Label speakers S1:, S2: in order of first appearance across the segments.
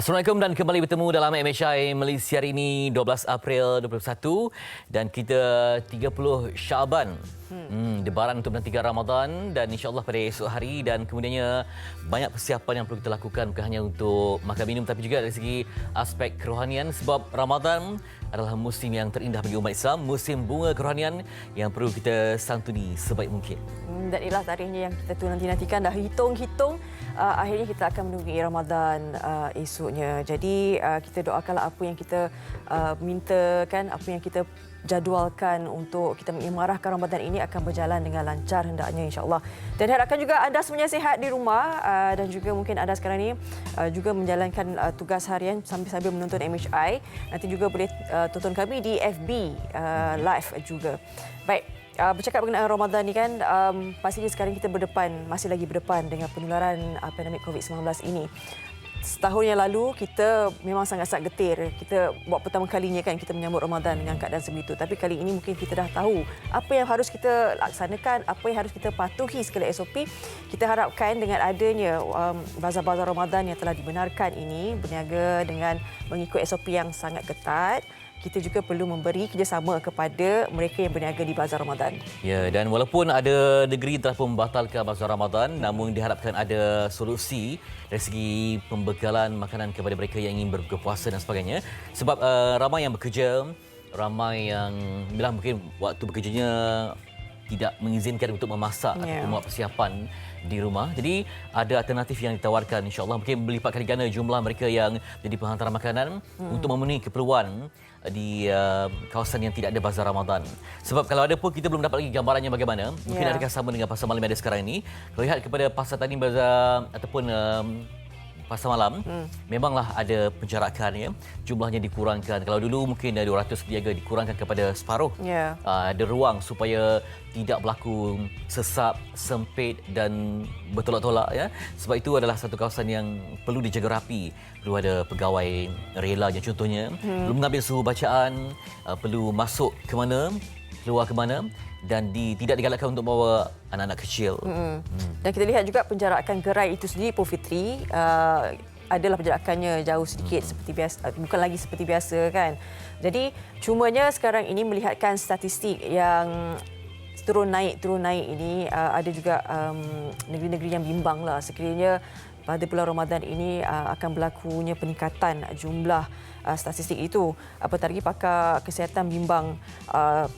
S1: Assalamualaikum dan kembali bertemu dalam MHI Malaysia hari ini 12 April 2021 dan kita 30 Syaban. Debaran untuk menantikan Ramadan dan insya-Allah pada esok hari dan kemudiannya banyak persiapan yang perlu kita lakukan bukan hanya untuk makan minum tapi juga dari segi aspek kerohanian sebab Ramadan adalah musim yang terindah bagi umat Islam, musim bunga kerohanian yang perlu kita santuni sebaik mungkin.
S2: Dan inilah tarikhnya yang kita nanti-nantikan, dah hitung-hitung akhirnya kita akan menunggu Ramadan esoknya. Jadi kita doakanlah apa yang kita mintakan, apa yang kita jadualkan untuk kita mengimarahkan Ramadan ini akan berjalan dengan lancar hendaknya insya-Allah. Dan harapkan juga anda semuanya sihat di rumah dan juga mungkin anda sekarang ini juga menjalankan tugas harian sambil menonton MHI. Nanti juga boleh tonton kami di FB live juga. Baik, bercakap mengenai Ramadan ni kan pastinya sekarang kita masih lagi berdepan dengan penularan pandemik COVID-19 ini. Setahun yang lalu kita memang sangat-sangat getir. Kita buat pertama kalinya kan kita menyambut Ramadan dengan keadaan sebegitu. Tapi kali ini mungkin kita dah tahu apa yang harus kita laksanakan, apa yang harus kita patuhi segala SOP. Kita harapkan dengan adanya bazar-bazar Ramadan yang telah dibenarkan ini berniaga dengan mengikut SOP yang sangat ketat, kita juga perlu memberi kerjasama kepada mereka yang berniaga di Bazar Ramadan.
S1: Ya, dan walaupun ada negeri telah pun membatalkan Bazar Ramadan, namun diharapkan ada solusi dari segi pembekalan makanan kepada mereka yang ingin berbuka puasa dan sebagainya. Sebab ramai yang bekerja, ramai yang bilang mungkin waktu bekerjanya tidak mengizinkan untuk memasak ataupun buat persiapan di rumah. Jadi ada alternatif yang ditawarkan insya-Allah mungkin berlipat kali ganda jumlah mereka yang jadi penghantar makanan untuk memenuhi keperluan di kawasan yang tidak ada bazar Ramadan. Sebab kalau ada pun kita belum dapat lagi gambarannya bagaimana. Mungkin adakah sama dengan pasar malam yang ada sekarang ini. Kalau lihat kepada pasar tani bazar ataupun pasar malam, memanglah ada penjarakan ya. Jumlahnya dikurangkan. Kalau dulu mungkin 200 peniaga dikurangkan kepada separuh. Ada ruang supaya tidak berlaku sesak, sempit dan bertolak-tolak ya. Sebab itu adalah satu kawasan yang perlu dijaga rapi. Perlu ada pegawai rela yang contohnya perlu mengambil suhu bacaan, perlu masuk ke mana, keluar ke mana dan tidak digalakkan untuk bawa anak-anak kecil.
S2: Dan kita lihat juga penjarakan gerai itu sendiri pun Fitri adalah penjarakannya jauh sedikit seperti biasa, bukan lagi seperti biasa kan. Jadi cumanya sekarang ini melihatkan statistik yang turun naik ini ada juga negeri-negeri yang bimbang lah sekiranya pada bulan Ramadan ini akan berlakunya peningkatan jumlah statistik itu. Apatah lagi pakar kesihatan bimbang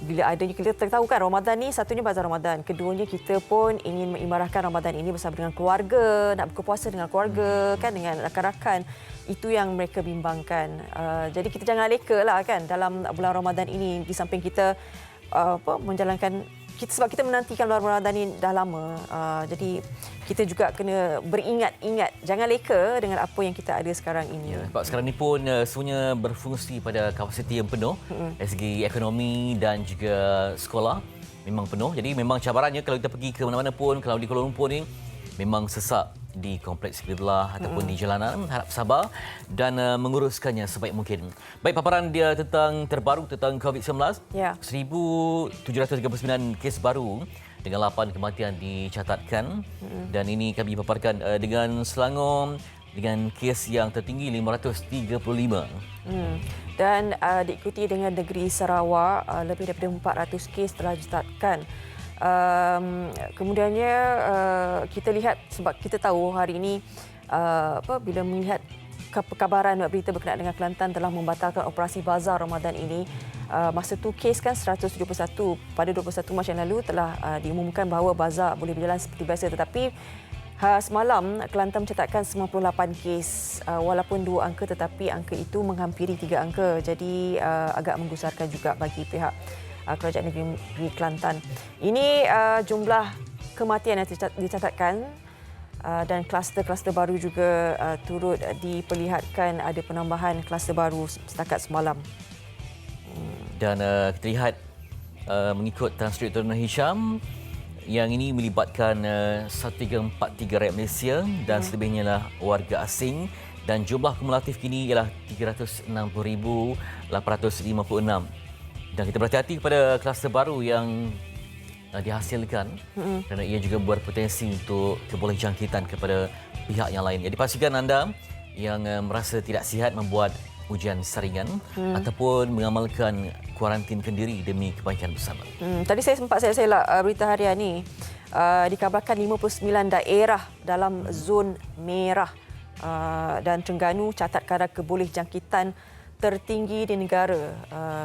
S2: bila adanya, kita tahu kan Ramadan ni satunya bazar Ramadan, keduanya kita pun ingin mengimarahkan Ramadan ini bersama dengan keluarga, nak berbuka puasa dengan keluarga kan, dengan rakan-rakan. Itu yang mereka bimbangkan. Jadi kita jangan leka lah kan dalam bulan Ramadan ini, di samping kita menjalankan sebab kita menantikan bulan Ramadan ini dah lama. Jadi kita juga kena beringat-ingat, jangan leka dengan apa yang kita ada sekarang ini.
S1: Ya, sebab sekarang ni pun semuanya berfungsi pada kapasiti yang penuh dari segi ekonomi dan juga sekolah memang penuh. Jadi memang cabarannya kalau kita pergi ke mana-mana pun, kalau di Kuala Lumpur ni memang sesak di kompleks Qiblah ataupun di jalanan. Harap sabar dan menguruskannya sebaik mungkin. Baik, paparan dia tentang terbaru tentang COVID-19. 1,739 kes baru dengan 8 kematian dicatatkan. Dan ini kami paparkan dengan Selangor dengan kes yang tertinggi 535.
S2: Dan diikuti dengan negeri Sarawak, lebih daripada 400 kes telah dicatatkan. Kemudiannya kita lihat, sebab kita tahu hari ini bila melihat perkabaran berita berkenaan dengan Kelantan telah membatalkan operasi bazar Ramadan ini, masa tu kes kan 171 pada 21 Mac yang lalu telah diumumkan bahawa bazar boleh berjalan seperti biasa, tetapi semalam Kelantan mencatatkan 98 kes, walaupun 2 angka tetapi angka itu menghampiri 3 angka, jadi agak menggusarkan juga bagi pihak Kerajaan Negeri Kelantan. Ini jumlah kematian yang dicatatkan dan kluster-kluster baru juga turut diperlihatkan, ada penambahan kluster baru setakat semalam.
S1: Dan kita lihat mengikut Transdirektor Nur Hisham, yang ini melibatkan 1343 rakyat Malaysia dan selebihnya lah warga asing, dan jumlah kumulatif kini ialah 360,856. Dan kita berhati-hati kepada kluster baru yang dihasilkan kerana ia juga berpotensi untuk kebolehjangkitan kepada pihak yang lain. Jadi pastikan anda yang merasa tidak sihat membuat ujian saringan ataupun mengamalkan kuarantin kendiri demi kebaikan bersama.
S2: Tadi saya sempat saya selak berita harian ni. Dikabarkan 59 daerah dalam zon merah dan Terengganu catat kadar kebolehjangkitan tertinggi di negara.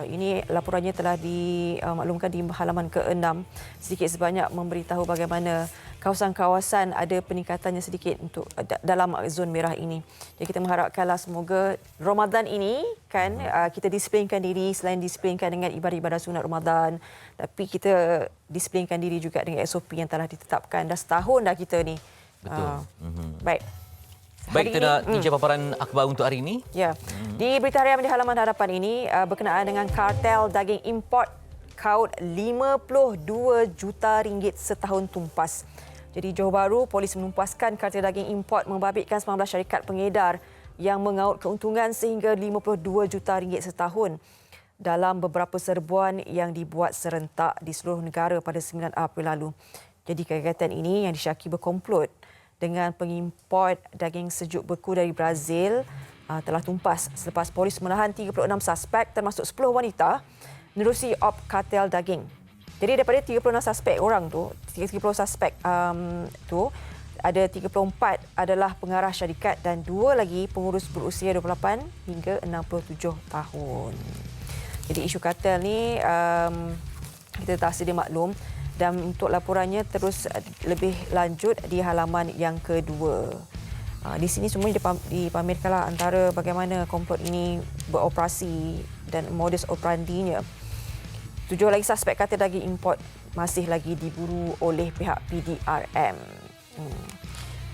S2: Ini laporannya telah dimaklumkan di halaman ke-6. Sedikit sebanyak memberitahu bagaimana kawasan-kawasan ada peningkatannya sedikit untuk dalam zon merah ini. Jadi kita mengharapkanlah semoga Ramadan ini kan kita disiplinkan diri, selain disiplinkan dengan ibadah-ibadah sunat Ramadan, tapi kita disiplinkan diri juga dengan SOP yang telah ditetapkan. Dah setahun dah kita ni.
S1: Betul.
S2: Baik.
S1: Baik, kita nak tinjau paparan akhbar untuk hari ini.
S2: Ya. Di berita harian di halaman hadapan ini berkenaan dengan kartel daging import kaut 52 juta ringgit setahun tumpas. Jadi Johor Bahru, polis menumpaskan kartel daging import membabitkan 19 syarikat pengedar yang mengaut keuntungan sehingga 52 juta ringgit setahun dalam beberapa serbuan yang dibuat serentak di seluruh negara pada 9 April lalu. Jadi kegiatan ini yang disyaki berkomplot dengan pengimport daging sejuk beku dari Brazil telah tumpas selepas polis menahan 36 suspek termasuk 10 wanita menerusi op kartel daging. Jadi daripada 36 suspek orang tu, 30 suspek tu ada 34 adalah pengarah syarikat dan 2 lagi pengurus berusia 28 hingga 67 tahun. Jadi isu kartel ni kita tak sedia maklum. Dan untuk laporannya terus lebih lanjut di halaman yang kedua. Di sini semua dipamerkanlah antara bagaimana komplot ini beroperasi dan modus operandinya. 7 lagi suspek kartel daging import masih lagi diburu oleh pihak PDRM.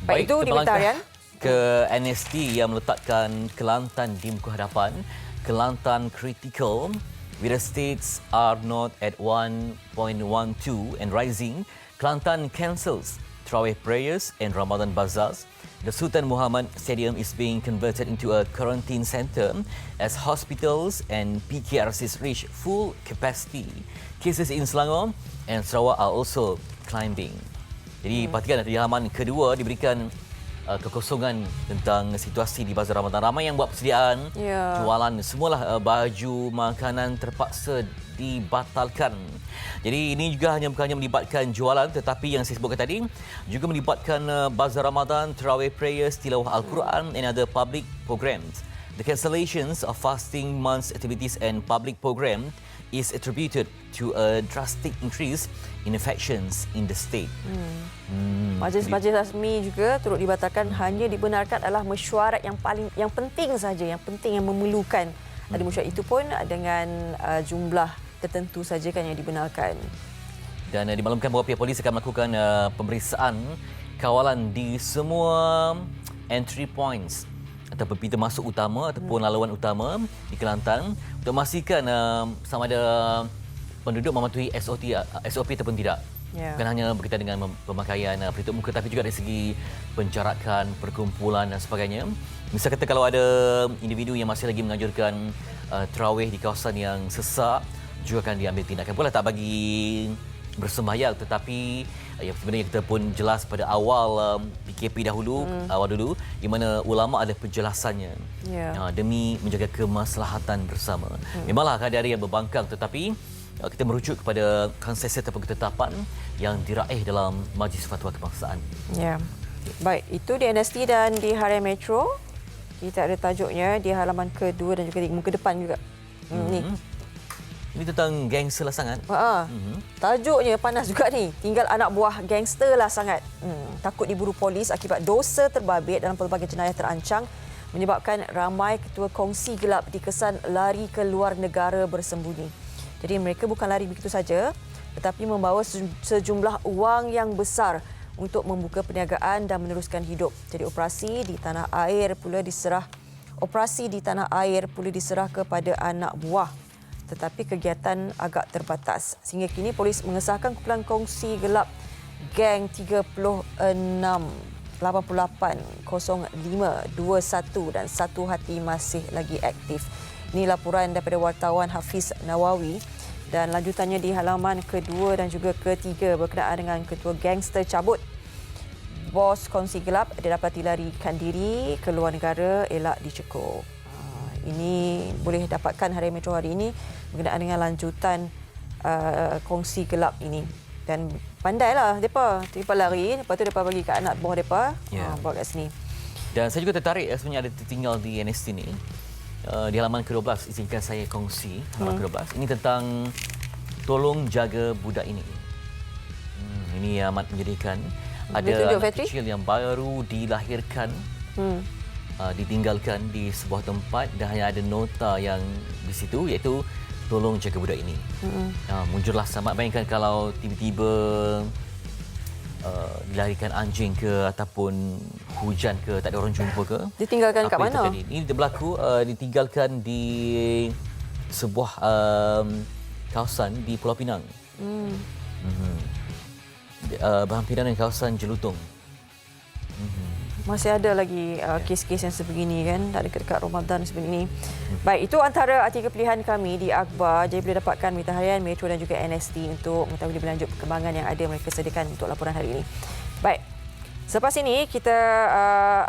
S2: Baik, itu di berita harian.
S1: Ke NST yang meletakkan Kelantan di muka hadapan. Kelantan critical. With the states are not at 1.12 and rising, Kelantan cancels Tarawih prayers and Ramadan bazaars. The Sultan Muhammad Stadium is being converted into a quarantine centre as hospitals and PKRCs reach full capacity. Cases in Selangor and Sarawak are also climbing. Jadi perhatikan di halaman kedua diberikan kekosongan tentang situasi di Bazar Ramadan. Ramai yang buat persediaan, jualan, semualah baju, makanan terpaksa dibatalkan. Jadi ini juga bukan hanya melibatkan jualan tetapi yang saya sebutkan tadi juga melibatkan Bazar Ramadan, Tarawih prayers, tilawah Al-Quran and other public programs. The cancellations of fasting months activities and public programs is attributed to a drastic increase in infections in the state.
S2: Majlis-majlis rasmi juga turut dibatalkan, hanya dibenarkan adalah mesyuarat yang penting saja, yang penting yang memerlukan. Ada mesyuarat itu pun dengan jumlah tertentu saja kan yang dibenarkan.
S1: Dan dimaklumkan bahawa pihak polis akan melakukan pemeriksaan kawalan di semua entry points ataupun pintu masuk utama ataupun laluan utama di Kelantan untuk memastikan sama ada penduduk mematuhi SOP ataupun tidak. Bukan hanya berkaitan dengan pemakaian pelitup muka tapi juga dari segi penjarakan, perkumpulan dan sebagainya. Misal kata kalau ada individu yang masih lagi menganjurkan tarawih di kawasan yang sesak, juga akan diambil tindakan. Pula tak bagi bersembahyang tetapi yang sebenarnya kita pun jelas pada awal PKP dahulu di mana ulama ada penjelasannya demi menjaga kemaslahatan bersama. Memanglah ada yang berbangkang tetapi kita merujuk kepada konsensus ataupun ketetapan yang diraih dalam Majlis Fatwa Kebangsaan.
S2: Ya. Baik, itu di NST dan di Harian Metro. Kita ada tajuknya di halaman kedua dan juga di muka depan juga. Ni.
S1: Ini tentang gangster lah sangat.
S2: Tajuknya panas juga ni. Tinggal anak buah gangster lah sangat. Takut diburu polis akibat dosa terbabit dalam pelbagai jenayah terancang menyebabkan ramai ketua kongsi gelap dikesan lari ke luar negara bersembunyi. Jadi mereka bukan lari begitu saja tetapi membawa sejumlah wang yang besar untuk membuka perniagaan dan meneruskan hidup. Jadi operasi di tanah air pula diserah kepada anak buah. Tetapi kegiatan agak terbatas. Sehingga kini polis mengesahkan kumpulan kongsi gelap Geng 3688 0521 dan Satu Hati masih lagi aktif. Ini laporan daripada wartawan Hafiz Nawawi dan lanjutannya di halaman kedua dan juga ketiga berkenaan dengan ketua gangster cabut bos kongsi gelap didapati larikan diri ke luar negara elak dicekuk. Ini boleh dapatkan Harian Metro hari ini berkenaan dengan lanjutan kongsi gelap ini. Dan pandailah mereka. Mereka lari, lepas tu mereka bagi kat anak buah mereka buat kat sini.
S1: Dan saya juga tertarik sebenarnya ada tertinggal di NST ni. Di halaman ke-12, izinkan saya kongsi halaman ke-12. Ini tentang tolong jaga budak ini. Ini amat menyedihkan. Ada anak kecil yang baru dilahirkan, ditinggalkan di sebuah tempat dan hanya ada nota yang di situ iaitu tolong jaga budak ini. Muncullah selamat. Bayangkan kalau tiba-tiba dilarikan anjing ke ataupun hujan ke, tak ada orang jumpa ke.
S2: Ditinggalkan kat mana?
S1: Ini berlaku ditinggalkan di sebuah kawasan di Pulau Pinang. Berhampiran dengan kawasan Jelutong.
S2: Masih ada lagi kes-kes yang sebegini kan, tak dekat-dekat Ramadan sebegini. Baik, itu antara artikel pilihan kami di Akhbar. Jadi boleh dapatkan Berita Harian Metro dan juga NST untuk mengetahui lebih lanjut perkembangan yang ada mereka sediakan untuk laporan hari ini. Baik, selepas ini kita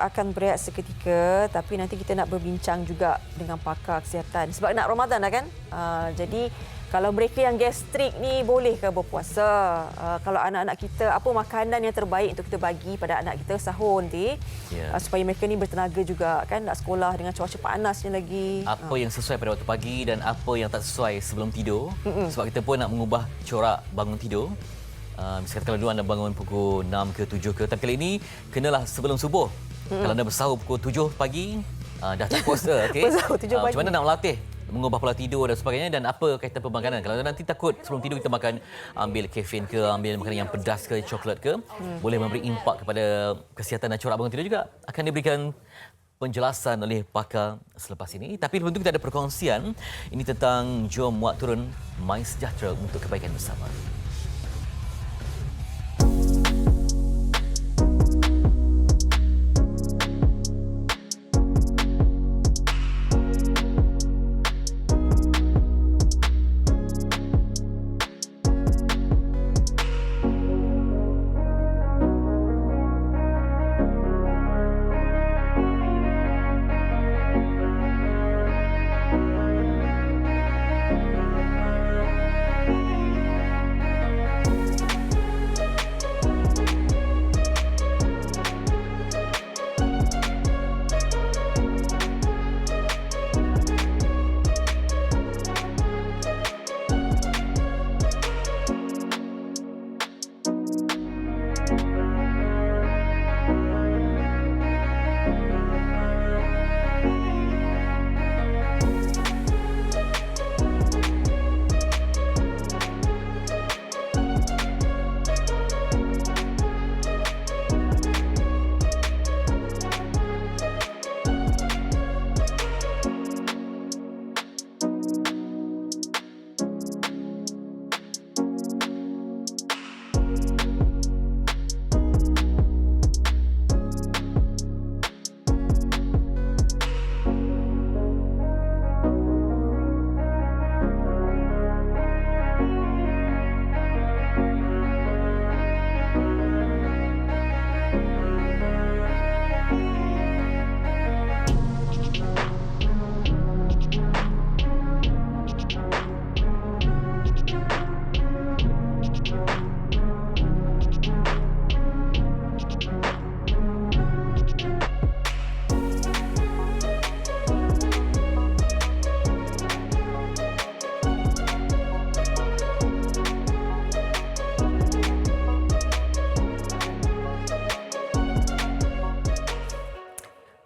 S2: akan berehat seketika, tapi nanti kita nak berbincang juga dengan pakar kesihatan. Sebab nak Ramadan dah kan? Jadi kalau mereka yang gastrik ni boleh ke berpuasa? Kalau anak-anak kita, apa makanan yang terbaik untuk kita bagi pada anak kita sahur nanti? Supaya mereka ni bertenaga juga kan, nak sekolah dengan cuaca panasnya lagi.
S1: Apa yang sesuai pada waktu pagi dan apa yang tak sesuai sebelum tidur. Sebab kita pun nak mengubah corak bangun tidur. Misalkan kalau dulu anda bangun pukul 6 ke 7 ke, tapi kali ini kenalah sebelum subuh. Kalau anda bersahur pukul 7 pagi, dah tak puasa. Okay?
S2: Bersahur 7 pagi.
S1: Macam mana nak melatih? Mengubah pola tidur dan sebagainya, dan apa kaitan pemakanan. Kalau nanti takut sebelum tidur kita makan, ambil kafein ke, ambil makanan yang pedas ke, coklat ke, boleh memberi impak kepada kesihatan dan corak bangun tidur juga. Akan diberikan penjelasan oleh pakar selepas ini. Tapi tentu kita ada perkongsian. Ini tentang jom muat turun My Sejahtera untuk kebaikan bersama.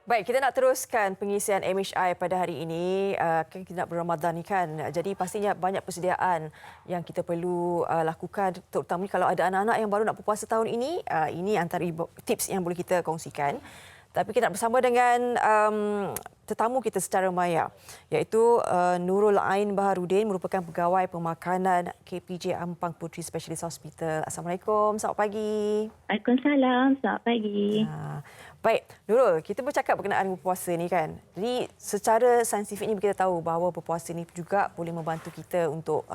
S2: Baik, kita nak teruskan pengisian MHI pada hari ini. Kan kita nak berRamadan ni kan. Jadi pastinya banyak persediaan yang kita perlu lakukan, terutama kalau ada anak-anak yang baru nak berpuasa tahun ini. Ini antara tips yang boleh kita kongsikan. Tapi kita nak bersama dengan tetamu kita secara maya, iaitu Nurul Ain Baharudin, merupakan pegawai pemakanan KPJ Ampang Puteri Specialist Hospital. Assalamualaikum, selamat pagi.
S3: Waalaikumsalam, selamat pagi.
S2: Baik, Nurul, kita bercakap berkenaan berpuasa ni kan. Jadi secara saintifik ni kita tahu bahawa berpuasa ni juga boleh membantu kita untuk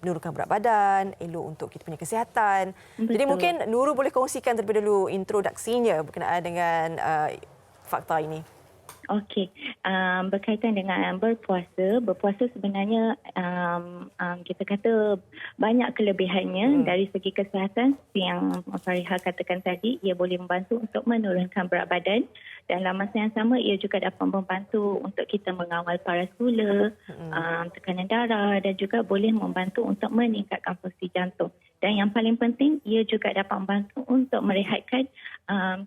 S2: menurunkan berat badan, elok untuk kita punya kesihatan.
S3: Betul.
S2: Jadi mungkin Nurul boleh kongsikan terlebih dahulu introduksinya berkenaan dengan fakta ini.
S3: Okey, berkaitan dengan berpuasa sebenarnya kita kata banyak kelebihannya dari segi kesihatan yang Fariha katakan tadi. Ia boleh membantu untuk menurunkan berat badan dan dalam masa yang sama ia juga dapat membantu untuk kita mengawal paras gula, tekanan darah dan juga boleh membantu untuk meningkatkan fungsi jantung. Dan yang paling penting, ia juga dapat membantu untuk merehatkan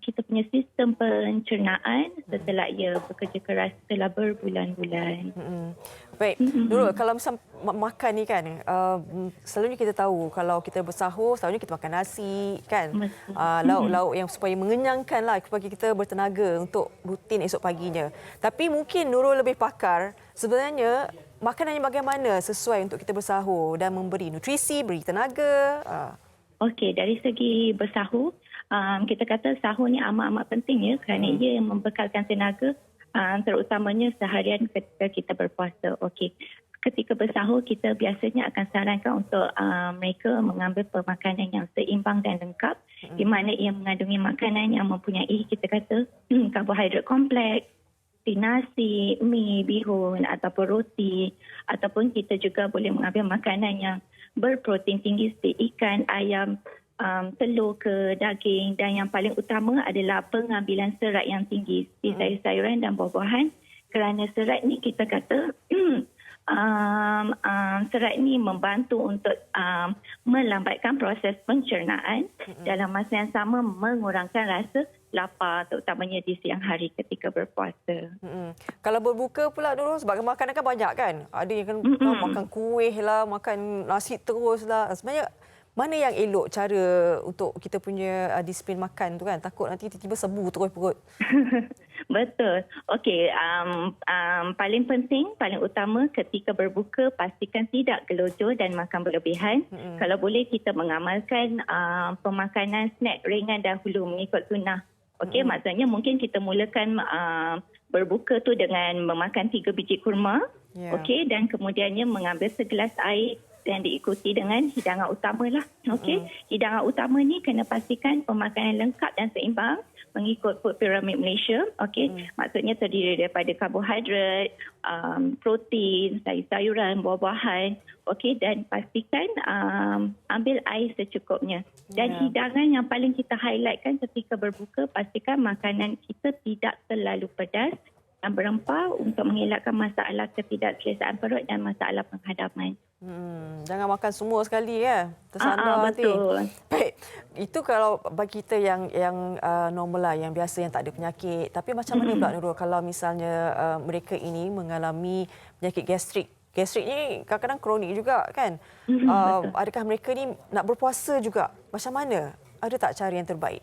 S3: kita punya sistem pencernaan setelah ia bekerja keras setelah berbulan-bulan.
S2: Baik, Nurul, kalau misal makan ni kan, selalunya kita tahu kalau kita bersahur, selalunya kita makan nasi kan, lauk-lauk yang supaya mengenyangkan lah supaya kita bertenaga untuk rutin esok paginya. Tapi mungkin Nurul lebih pakar, sebenarnya makanannya bagaimana sesuai untuk kita bersahur dan memberi nutrisi, beri tenaga.
S3: Okey, dari segi bersahur, kita kata sahur ni amat-amat penting ya kerana ia membekalkan tenaga terutamanya seharian ketika kita berpuasa. Okey, ketika bersahur kita biasanya akan sarankan untuk mereka mengambil pemakanan yang seimbang dan lengkap di mana ia mengandungi makanan yang mempunyai kita kata karbohidrat kompleks, nasi, mi, bihun ataupun roti, ataupun kita juga boleh mengambil makanan yang berprotein tinggi seperti ikan, ayam, telur ke daging dan yang paling utama adalah pengambilan serat yang tinggi seperti sayur-sayuran dan buah-buahan kerana serat ni kita kata serat ni membantu untuk melambatkan proses pencernaan dalam masa yang sama mengurangkan rasa lapar terutamanya di siang hari ketika berpuasa.
S2: Kalau berbuka pula dulu sebab makanan kan banyak kan. Ada yang kan makan kuih lah, makan nasi terus lah. Sebenarnya mana yang elok cara untuk kita punya disiplin makan tu kan? Takut nanti tiba-tiba sebu terus perut.
S3: Betul. Okey, paling penting, paling utama ketika berbuka pastikan tidak gelojoh dan makan berlebihan. Kalau boleh kita mengamalkan pemakanan snack ringan dahulu mengikut sunnah. Okey, maksudnya mungkin kita mulakan berbuka tu dengan memakan 3 biji kurma. Okey, dan kemudiannya mengambil segelas air dan diikuti dengan hidangan utama lah. Okey, hidangan utama ni kena pastikan pemakanan lengkap dan seimbang mengikut Food Pyramid Malaysia. Okey, maksudnya terdiri daripada karbohidrat, protein, sayur-sayuran, buah-buahan. Okey, dan pastikan ambil air secukupnya. Dan hidangan yang paling kita highlightkan ketika berbuka, pastikan makanan kita tidak terlalu pedas dan berempah untuk mengelakkan masalah ketidakselesaan perut dan masalah penghadapan.
S2: Jangan makan semua sekali ya. Tersandar nanti.
S3: Betul.
S2: Baik. Itu kalau bagi kita yang normal lah, yang biasa, yang tak ada penyakit. Tapi macam mana pula Nurul kalau misalnya mereka ini mengalami penyakit gastrik? Gastrik ni kadang-kadang kronik juga kan. Adakah mereka ni nak berpuasa juga? Macam mana? Ada tak cara yang terbaik?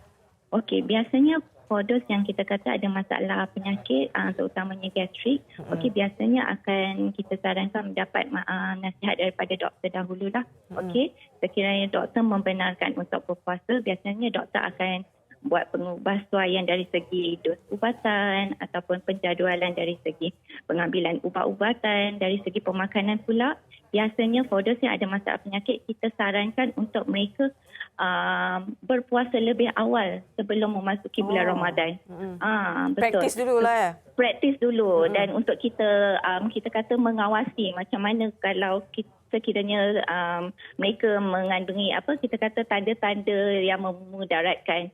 S3: Okey, biasanya for those yang kita kata ada masalah penyakit terutamanya gastrik, okey, biasanya akan kita sarankan mendapat nasihat daripada doktor dahululah. Okey, sekiranya doktor membenarkan untuk berpuasa, biasanya doktor akan buat pengubahsuaian dari segi dos ubatan ataupun penjadualan dari segi pengambilan ubat-ubatan, dari segi pemakanan pula. Biasanya for those yang ada masalah penyakit, kita sarankan untuk mereka berpuasa lebih awal sebelum memasuki bulan Ramadan. Betul.
S2: Praktis dululah ya.
S3: Praktis dulu dan untuk kita kata mengawasi macam mana kalau sekiranya mereka mengandungi kita kata tanda-tanda yang memudaratkan.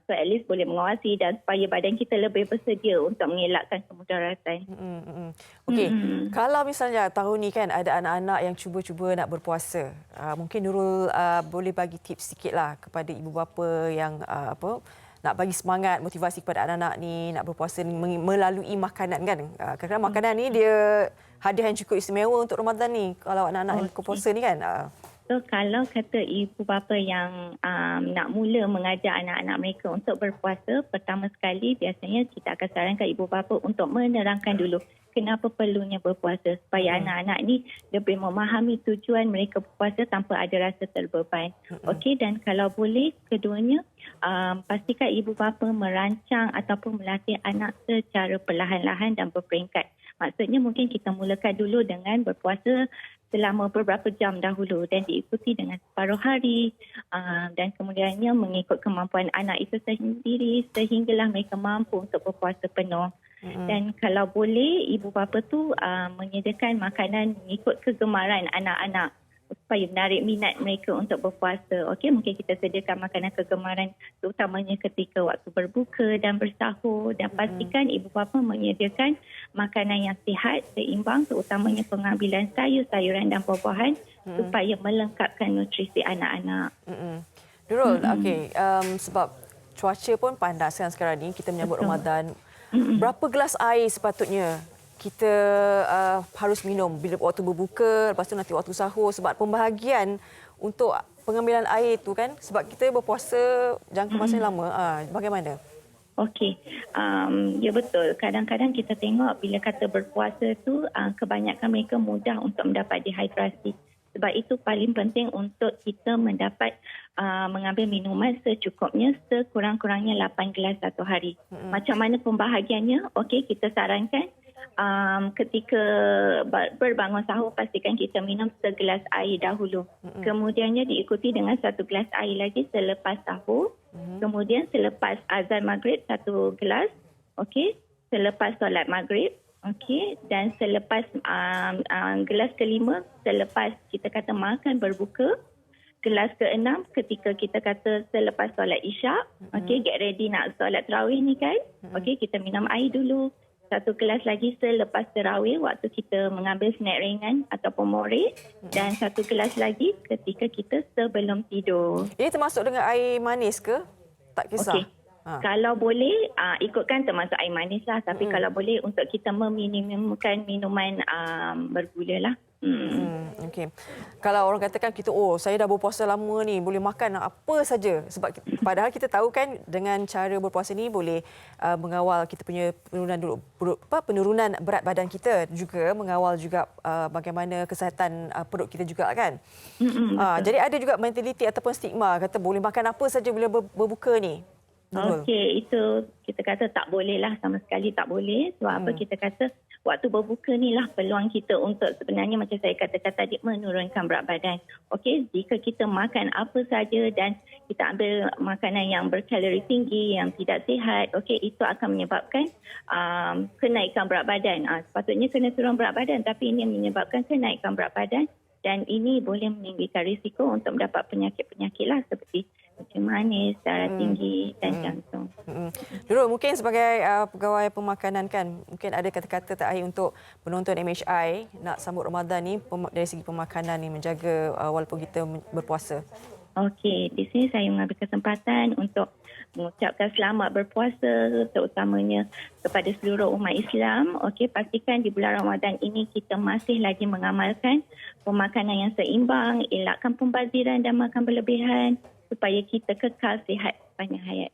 S3: So at least boleh mengawasi dan supaya badan kita lebih bersedia untuk mengelakkan kemudaratan.
S2: Okey, kalau misalnya tahun ni kan ada anak-anak yang cuba-cuba nak berpuasa, mungkin Nurul boleh bagi tips sikitlah kepada ibu bapa yang nak bagi semangat, motivasi kepada anak-anak ni nak berpuasa melalui makanan kan. Kadang-kadang makanan ni dia hadiah yang cukup istimewa untuk Ramadan ni kalau anak-anak yang berpuasa ni kan.
S3: So kalau kata ibu bapa yang nak mula mengajar anak-anak mereka untuk berpuasa, pertama sekali biasanya kita akan sarankan ibu bapa untuk menerangkan dulu kenapa perlunya berpuasa supaya anak-anak ni lebih memahami tujuan mereka berpuasa tanpa ada rasa terbeban. Okey, dan kalau boleh keduanya pastikan ibu bapa merancang ataupun melatih anak secara perlahan-lahan dan berperingkat. Maksudnya mungkin kita mulakan dulu dengan berpuasa selama beberapa jam dahulu dan diikuti dengan separuh hari dan kemudiannya mengikut kemampuan anak itu sendiri sehinggalah mereka mampu untuk berpuasa penuh. Dan kalau boleh ibu bapa tu menyediakan makanan mengikut kegemaran anak-anak supaya menarik minat mereka untuk berpuasa. Okey, mungkin kita sediakan makanan kegemaran terutamanya ketika waktu berbuka dan bersahur dan pastikan ibu bapa menyediakan makanan yang sihat, seimbang terutamanya pengambilan sayur-sayuran dan buah-buahan supaya melengkapkan nutrisi anak-anak.
S2: Nurul, okey, sebab cuaca pun panas kan sekarang ni, kita menyambut Ramadan. Berapa gelas air sepatutnya kita harus minum bila waktu berbuka, lepas tu nanti waktu sahur, sebab pembahagian untuk pengambilan air tu kan, sebab kita berpuasa jangka masa yang lama. Bagaimana?
S3: Okey, ya betul. Kadang-kadang kita tengok bila kata berpuasa tu kebanyakan mereka mudah untuk mendapat dehidrasi. Sebab itu paling penting untuk kita mendapat mengambil minuman secukupnya, sekurang-kurangnya 8 gelas satu hari. Macam mana pembahagiannya? Okey, kita sarankan ketika berbangun sahur pastikan kita minum segelas air dahulu. Kemudiannya diikuti dengan 1 gelas air lagi selepas sahur. Kemudian selepas azan maghrib 1 gelas. Okey, selepas solat maghrib. Okey, dan selepas gelas kelima selepas kita kata makan berbuka. Gelas ke-6 ketika kita kata selepas solat isyak. Okey, get ready nak solat tarawih ni kan. Okey, kita minum air dulu. 1 gelas lagi selepas tarawih waktu kita mengambil snack ringan ataupun moreh. Dan 1 gelas lagi ketika kita sebelum tidur.
S2: Ini termasuk dengan air manis ke? Tak kisah.
S3: Okey. Kalau boleh, ikutkan termasuk air manis lah. Tapi kalau boleh untuk kita meminimumkan minuman bergula lah.
S2: Okey. Kalau orang katakan kita, saya dah berpuasa lama ni, boleh makan apa saja. Sebab padahal kita tahu kan dengan cara berpuasa ni boleh mengawal kita punya penurunan berat badan kita, juga mengawal juga bagaimana kesihatan perut kita juga kan. Jadi ada juga mentaliti ataupun stigma kata boleh makan apa saja bila berbuka ni.
S3: Okey, itu kita kata tak boleh lah, sama sekali tak boleh. Sebab apa kita kata waktu berbuka ni lah peluang kita untuk sebenarnya macam saya katakan tadi menurunkan berat badan. Okey, jika kita makan apa saja dan kita ambil makanan yang berkalori tinggi, yang tidak sihat, okey, itu akan menyebabkan kenaikan berat badan. Sepatutnya kena turun berat badan tapi ini menyebabkan kenaikan berat badan dan ini boleh meninggikan risiko untuk mendapat penyakit-penyakit lah seperti macam manis, darah tinggi dan jantung.
S2: Nurul, mungkin sebagai pegawai pemakanan kan, mungkin ada kata-kata terakhir untuk penonton MHI nak sambut Ramadan ni dari segi pemakanan ni, menjaga walaupun kita berpuasa. Okey,
S3: di sini saya mengambil kesempatan untuk mengucapkan selamat berpuasa terutamanya kepada seluruh umat Islam. Okey, pastikan di bulan Ramadan ini kita masih lagi mengamalkan pemakanan yang seimbang, elakkan pembaziran dan makan berlebihan supaya kita kekal sihat sepanjang hayat.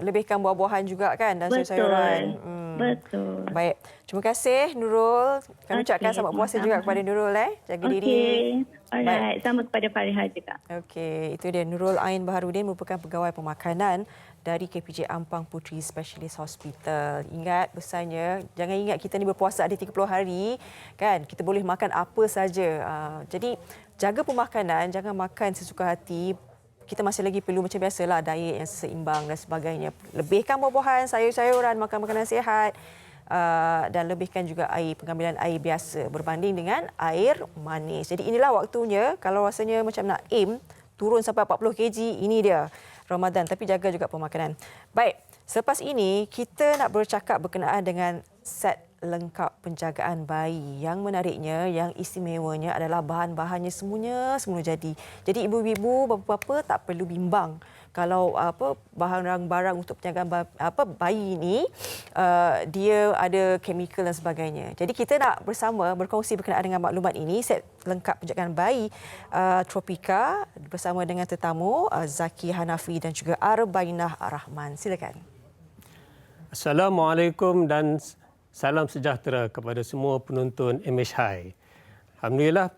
S2: Lebihkan buah-buahan juga kan dan sayur-sayuran.
S3: Betul.
S2: Baik. Terima kasih Nurul. Kami ucapkan selamat puasa juga kepada Nurul. Jaga diri.
S3: Alright. Sama kepada Fariha juga.
S2: Okey, itu dia Nurul Ain Baharudin, merupakan pegawai pemakanan dari KPJ Ampang Puteri Specialist Hospital. Ingat pesannya, jangan ingat kita ni berpuasa ada 30 hari kan. Kita boleh makan apa saja. Jadi jaga pemakanan, jangan makan sesuka hati. Kita masih lagi perlu macam biasalah diet yang seimbang dan sebagainya. Lebihkan buah-buahan, sayur-sayuran, makan makanan sihat dan lebihkan juga pengambilan air biasa berbanding dengan air manis. Jadi inilah waktunya kalau rasanya macam nak aim turun sampai 40 kg, ini dia Ramadan, tapi jaga juga pemakanan. Baik, selepas ini kita nak bercakap berkenaan dengan set lengkap penjagaan bayi. Yang menariknya, yang istimewanya adalah bahan-bahannya semuanya semula jadi. Jadi ibu-ibu, bapa-bapa tak perlu bimbang kalau barang-barang untuk penjagaan bayi ini dia ada chemical dan sebagainya. Jadi kita nak bersama berkongsi berkenaan dengan maklumat ini, set lengkap penjagaan bayi Tropika bersama dengan tetamu Zaki Hanafi dan juga Arbainah Rahman. Silakan.
S4: Assalamualaikum dan salam sejahtera kepada semua penonton MH High. Alhamdulillah,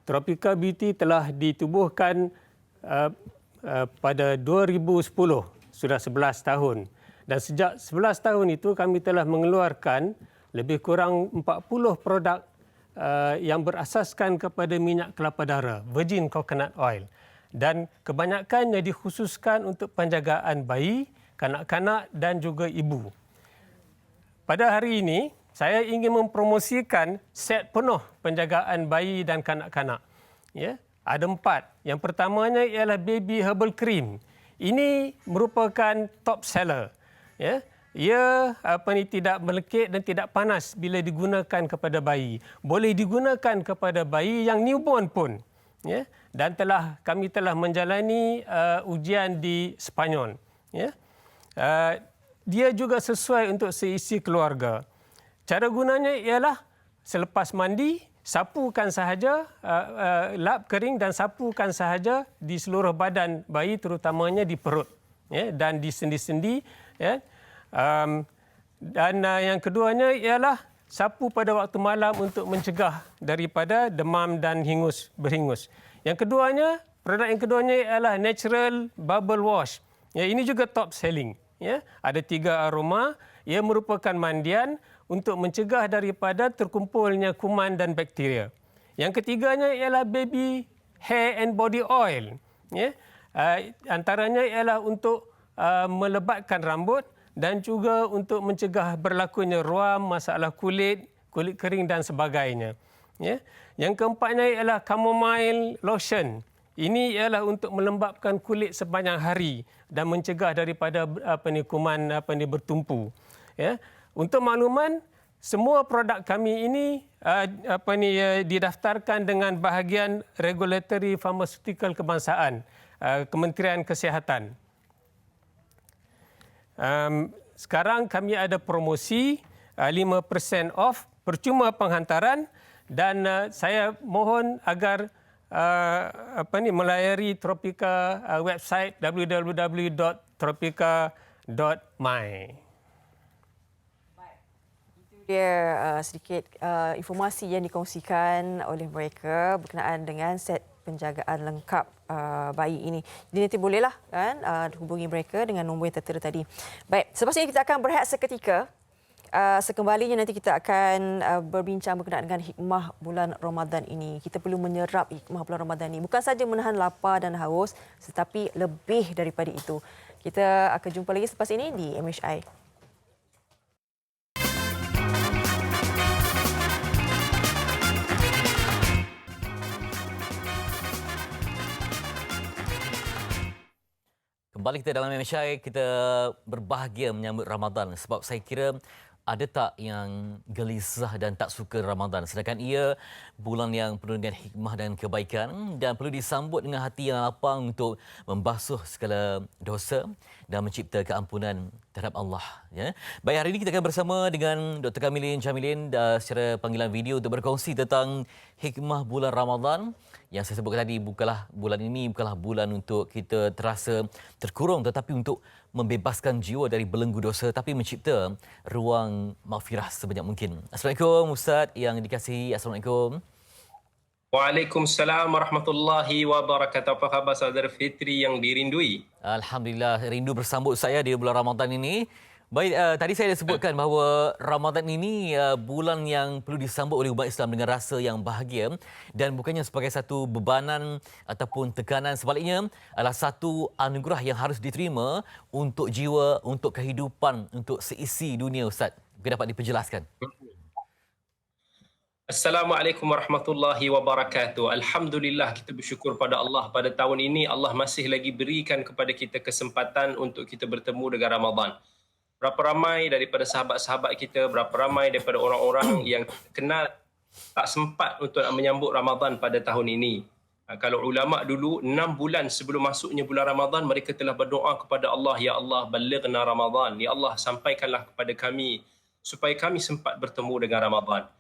S4: Tropika Beauty telah ditubuhkan pada 2010, sudah 11 tahun. Dan sejak 11 tahun itu kami telah mengeluarkan lebih kurang 40 produk yang berasaskan kepada minyak kelapa darah, virgin coconut oil. Dan kebanyakannya dikhususkan untuk penjagaan bayi, kanak-kanak dan juga ibu. Pada hari ini, saya ingin mempromosikan set penuh penjagaan bayi dan kanak-kanak. Ya, ada 4. Yang pertamanya ialah Baby Herbal Cream. Ini merupakan top seller. Ya, ia tidak melekit dan tidak panas bila digunakan kepada bayi. Boleh digunakan kepada bayi yang newborn pun. Ya, dan kami telah menjalani ujian di Sepanyol. Ya. Dia juga sesuai untuk seisi keluarga. Cara gunanya ialah selepas mandi, sapukan sahaja, lap kering dan sapukan sahaja di seluruh badan bayi, terutamanya di perut, ya, dan di sendi-sendi. Ya. Dan yang keduanya ialah sapu pada waktu malam untuk mencegah daripada demam dan berhingus. Produk yang keduanya ialah Natural Bubble Wash. Ya, ini juga top selling. Ya. Ada 3 aroma. Ia merupakan mandian untuk mencegah daripada terkumpulnya kuman dan bakteria. Yang ketiganya ialah Baby Hair and Body Oil. Ya. Antaranya ialah untuk melebatkan rambut dan juga untuk mencegah berlakunya ruam, masalah kulit kering dan sebagainya. Ya. Yang keempatnya ialah Chamomile Lotion. Ini ialah untuk melembapkan kulit sepanjang hari dan mencegah daripada kuman bertumpu. Ya. Untuk makluman, semua produk kami ini didaftarkan dengan bahagian Regulatory Pharmaceutical Kebangsaan, Kementerian Kesihatan. Sekarang kami ada promosi 5% off, percuma penghantaran, dan saya mohon agar melayari Tropika website www.tropika.my.
S2: Dia sedikit informasi yang dikongsikan oleh mereka berkenaan dengan set penjagaan lengkap bayi ini. Jadi nanti bolehlah kan hubungi mereka dengan nombor yang tertera tadi. Baik, selepas ini kita akan berehat seketika. Sekembalinya nanti kita akan berbincang berkenaan dengan hikmah bulan Ramadan ini. Kita perlu menyerap hikmah bulan Ramadan ini. Bukan saja menahan lapar dan haus, tetapi lebih daripada itu. Kita akan jumpa lagi selepas ini di MHI.
S1: Kembali kita dalam MHI, kita berbahagia menyambut Ramadan sebab saya kira ada tak yang gelisah dan tak suka Ramadan, sedangkan ia bulan yang penuh dengan hikmah dan kebaikan dan perlu disambut dengan hati yang lapang untuk membasuh segala dosa dan mencipta keampunan terhadap Allah. Ya. Baik, hari ini kita akan bersama dengan Dr. Kamilin Jamilin secara panggilan video untuk berkongsi tentang hikmah bulan Ramadan. Yang saya sebutkan tadi, bukanlah bulan untuk kita terasa terkurung, tetapi untuk membebaskan jiwa dari belenggu dosa, tapi mencipta ruang maghfirah sebanyak mungkin. Assalamualaikum Ustaz yang dikasihi. Assalamualaikum.
S5: Waalaikumsalam warahmatullahi wabarakatuh. Apa khabar saudara Fitri yang dirindui?
S1: Alhamdulillah, rindu bersambut saya di bulan Ramadan ini. Baik, tadi saya dah sebutkan bahawa Ramadan ini bulan yang perlu disambut oleh umat Islam dengan rasa yang bahagia dan bukannya sebagai satu bebanan ataupun tekanan, sebaliknya adalah satu anugerah yang harus diterima untuk jiwa, untuk kehidupan, untuk seisi dunia. Ustaz, mungkin dapat diperjelaskan.
S5: Assalamualaikum warahmatullahi wabarakatuh. Alhamdulillah, kita bersyukur pada Allah pada tahun ini Allah masih lagi berikan kepada kita kesempatan untuk kita bertemu dengan Ramadan. berapa ramai daripada sahabat-sahabat kita, berapa ramai daripada orang-orang yang kenal tak sempat untuk menyambut Ramadan pada tahun ini. Kalau ulama dulu 6 bulan sebelum masuknya bulan Ramadan, mereka telah berdoa kepada Allah, ya Allah balighna Ramadan, ya Allah sampaikanlah kepada kami supaya kami sempat bertemu dengan Ramadan.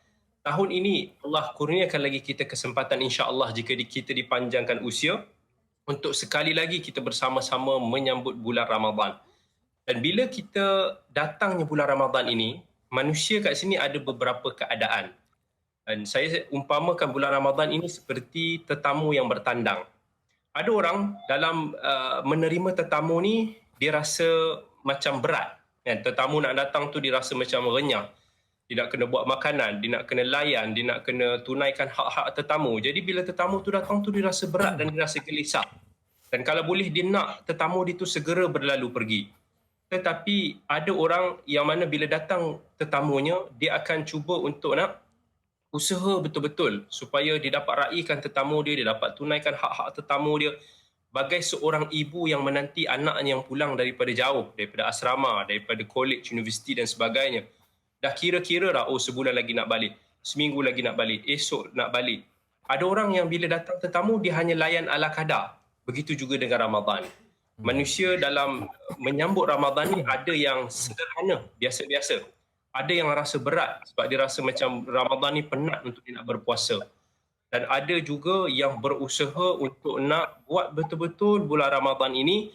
S5: Tahun ini Allah kurniakan lagi kita kesempatan, insya-Allah, jika kita dipanjangkan usia, untuk sekali lagi kita bersama-sama menyambut bulan Ramadan. Dan bila kita datangnya bulan Ramadan ini, manusia kat sini ada beberapa keadaan. Dan saya umpamakan bulan Ramadan ini seperti tetamu yang bertandang. Ada orang dalam menerima tetamu ni, dia rasa macam berat. Tetamu nak datang tu dia rasa macam renyah. Dia nak kena buat makanan, dia nak kena layan, dia nak kena tunaikan hak-hak tetamu. Jadi bila tetamu tu datang tu dia rasa berat dan dia rasa gelisah. Dan kalau boleh dia nak tetamu dia tu segera berlalu pergi. Tetapi ada orang yang mana bila datang tetamunya, dia akan cuba untuk nak usaha betul-betul supaya dia dapat raikan tetamu dia dapat tunaikan hak-hak tetamu dia. Bagai seorang ibu yang menanti anaknya yang pulang daripada jauh, daripada asrama, daripada college, universiti dan sebagainya. Dah kira-kira dah, sebulan lagi nak balik, seminggu lagi nak balik, esok nak balik. Ada orang yang bila datang tetamu, dia hanya layan ala kadar. Begitu juga dengan Ramadan. Manusia dalam menyambut Ramadan ni ada yang sederhana, biasa-biasa. Ada yang rasa berat sebab dia rasa macam Ramadan ni penat untuk dia nak berpuasa. Dan ada juga yang berusaha untuk nak buat betul-betul bulan Ramadan ini